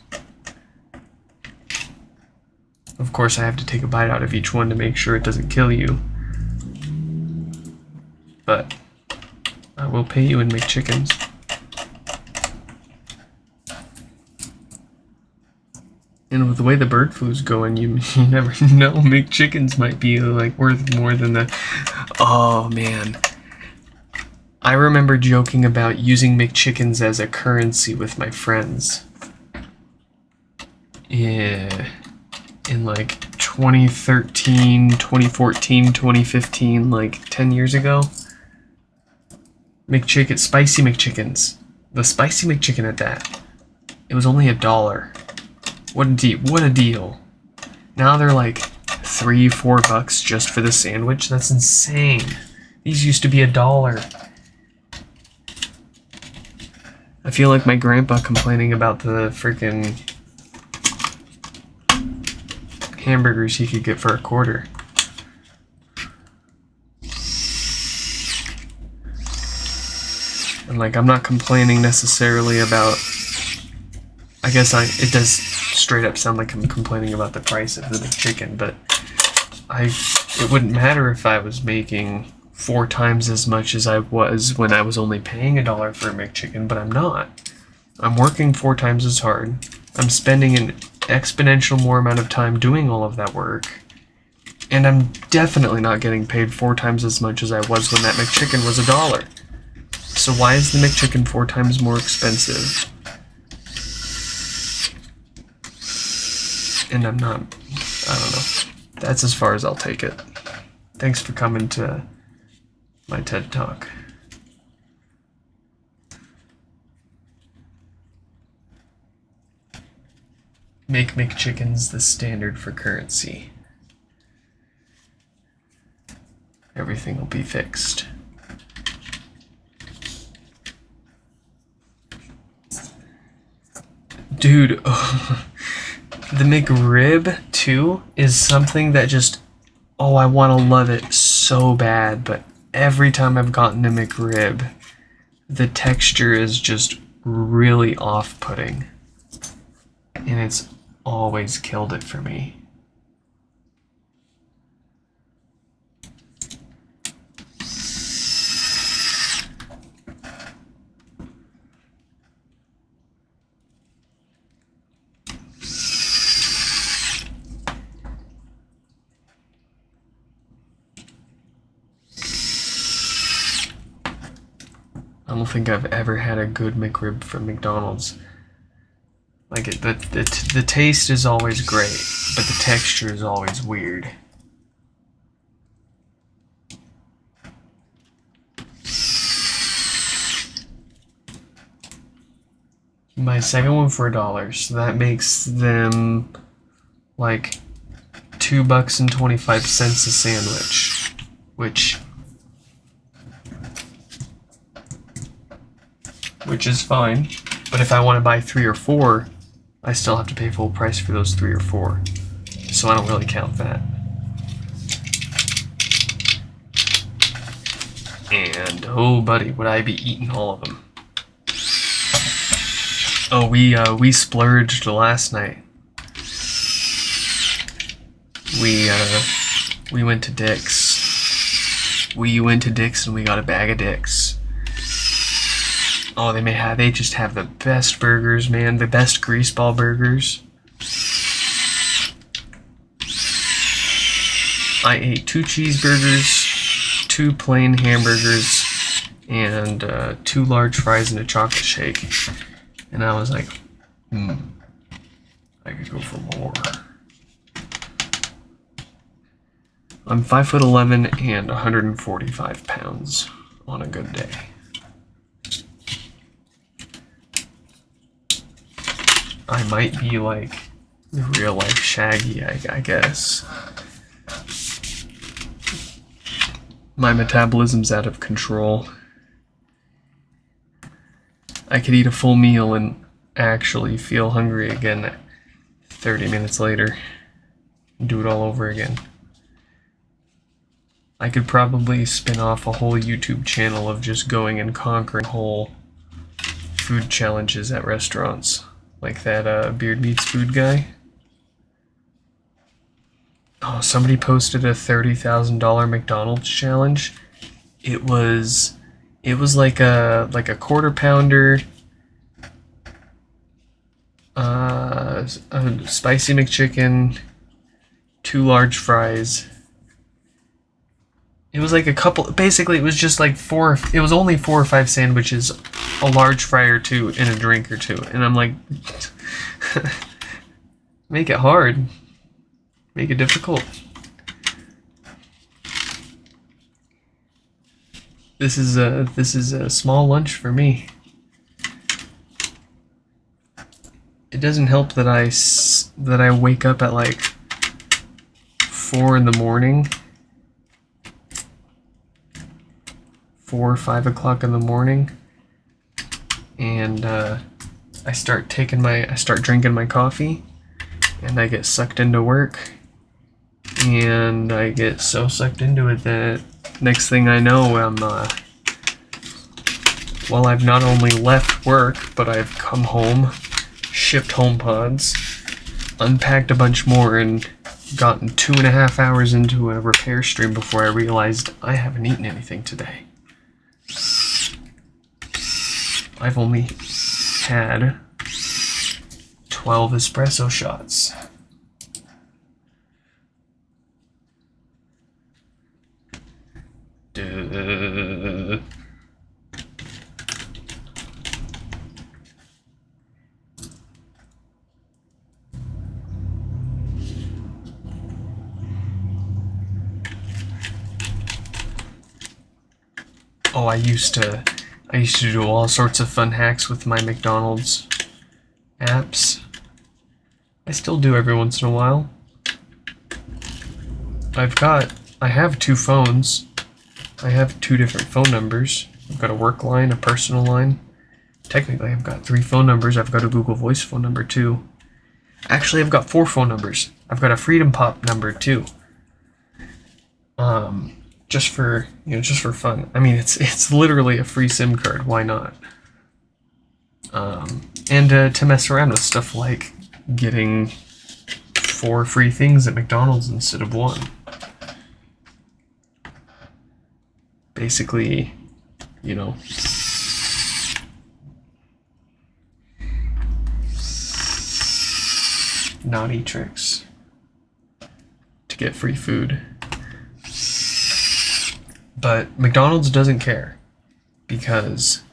Of course, I have to take a bite out of each one to make sure it doesn't kill you. But I will pay you in McChickens. And with the way the bird flu's going, you never know. McChickens might be like worth more than the. Oh man, I remember joking about using McChickens as a currency with my friends. Yeah, in like 2013, 2014, 2015, like 10 years ago. McChicken, spicy McChickens, the spicy McChicken at that. It was only $1. What a deal. Now they're like $3-4 just for the sandwich. That's insane. These used to be $1. I feel like my grandpa complaining about the freaking hamburgers he could get for $0.25. And like, I'm not complaining necessarily about, I guess it does straight up sound like I'm complaining about the price of the McChicken, but it wouldn't matter if I was making 4 times as much as I was when I was only paying $1 for a McChicken, but I'm not. I'm working 4 times as hard. I'm spending an exponential more amount of time doing all of that work, and I'm definitely not getting paid 4 times as much as I was when that McChicken was $1. So why is the McChicken 4 times more expensive? And I'm not, I don't know. That's as far as I'll take it. Thanks for coming to my TED Talk. Make McChickens the standard for currency. Everything will be fixed. Dude, the McRib, too, is something that just, oh, I want to love it so bad, but every time I've gotten a McRib, the texture is just really off-putting. And it's always killed it for me. I don't think I've ever had a good McRib from McDonald's. Like, the taste is always great, but the texture is always weird. My second one for $1, so that makes them like $2.25 a sandwich, which is fine. But if I want to buy 3 or 4, I still have to pay full price for those 3 or 4. So I don't really count that. And oh buddy, would I be eating all of them. Oh, we splurged last night. We went to Dick's. We went to Dick's and we got a bag of Dick's. Oh, they just have the best burgers, man. The best greaseball burgers. I ate 2 cheeseburgers, 2 plain hamburgers, and 2 large fries and a chocolate shake. And I was like, I could go for more. I'm 5'11" and 145 pounds on a good day. I might be like real life Shaggy, I guess. My metabolism's out of control. I could eat a full meal and actually feel hungry again 30 minutes later. Do it all over again. I could probably spin off a whole YouTube channel of just going and conquering whole food challenges at restaurants. Like that Beard Meats Food guy. Oh, somebody posted a $30,000 McDonald's challenge. It was like a quarter pounder, a spicy McChicken, 2 large fries. It was like a couple. Basically, it was just like 4. It was only 4 or 5 sandwiches, a large fry or 2, and a drink or 2. And I'm like, make it hard. Make it difficult. This is a small lunch for me. It doesn't help that I wake up at like 4 in the morning, 4 or 5 o'clock in the morning, and I start drinking my coffee, and I get sucked into work. And I get so sucked into it that next thing I know, I've not only left work, but I've come home, shipped Homepods, unpacked a bunch more, and gotten 2.5 hours into a repair stream before I realized I haven't eaten anything today. I've only had 12 espresso shots. Duh. Oh, I used to do all sorts of fun hacks with my McDonald's apps. I still do every once in a while. I have 2 phones. I have 2 different phone numbers. I've got a work line, a personal line. Technically, I've got 3 phone numbers. I've got a Google Voice phone number too. Actually, I've got 4 phone numbers. I've got a Freedom Pop number too. Just for fun. I mean, it's literally a free SIM card. Why not? And to mess around with stuff like getting 4 free things at McDonald's instead of 1. Basically, naughty tricks to get free food. But McDonald's doesn't care, because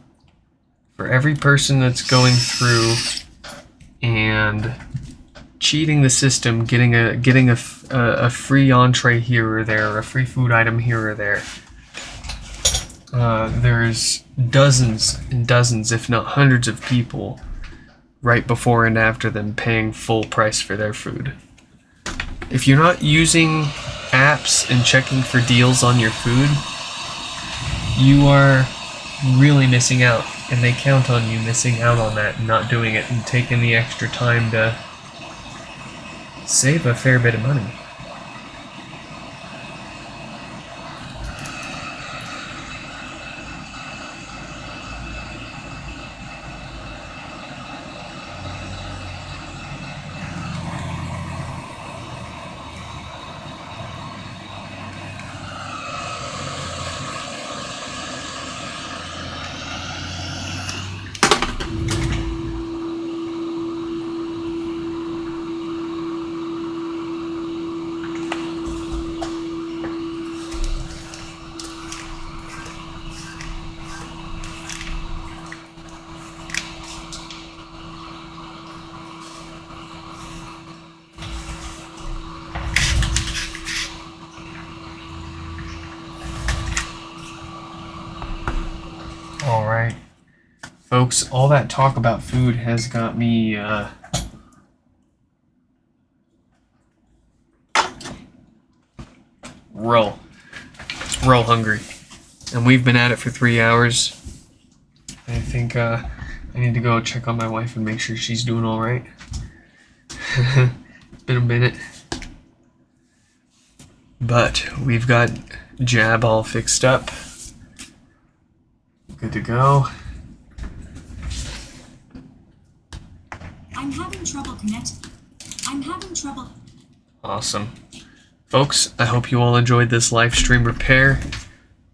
for every person that's going through and cheating the system, getting a free entree here or there, or a free food item here or there, there's dozens and dozens, if not hundreds of people right before and after them paying full price for their food. If you're not using apps and checking for deals on your food, you are really missing out, and they count on you missing out on that and not doing it and taking the extra time to save a fair bit of money. Alright. Folks, all that talk about food has got me, real hungry. And we've been at it for 3 hours. I think, I need to go check on my wife and make sure she's doing alright. It's been a minute. But we've got Jab all fixed up. Good to go. I'm having trouble connecting. Awesome. Folks, I hope you all enjoyed this live stream repair.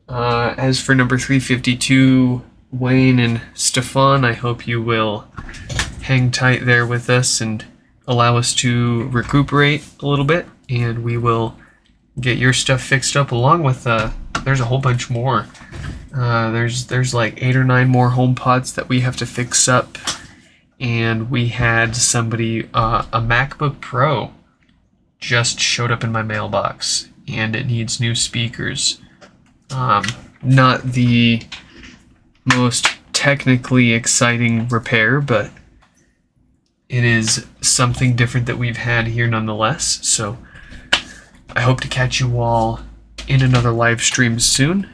As for number 352, Wayne and Stefan, I hope you will hang tight there with us and allow us to recuperate a little bit, and we will get your stuff fixed up along with, there's a whole bunch more. There's like 8 or 9 more HomePods that we have to fix up, and we had somebody, a MacBook Pro just showed up in my mailbox, and it needs new speakers. Not the most technically exciting repair, but it is something different that we've had here nonetheless. So I hope to catch you all in another live stream soon.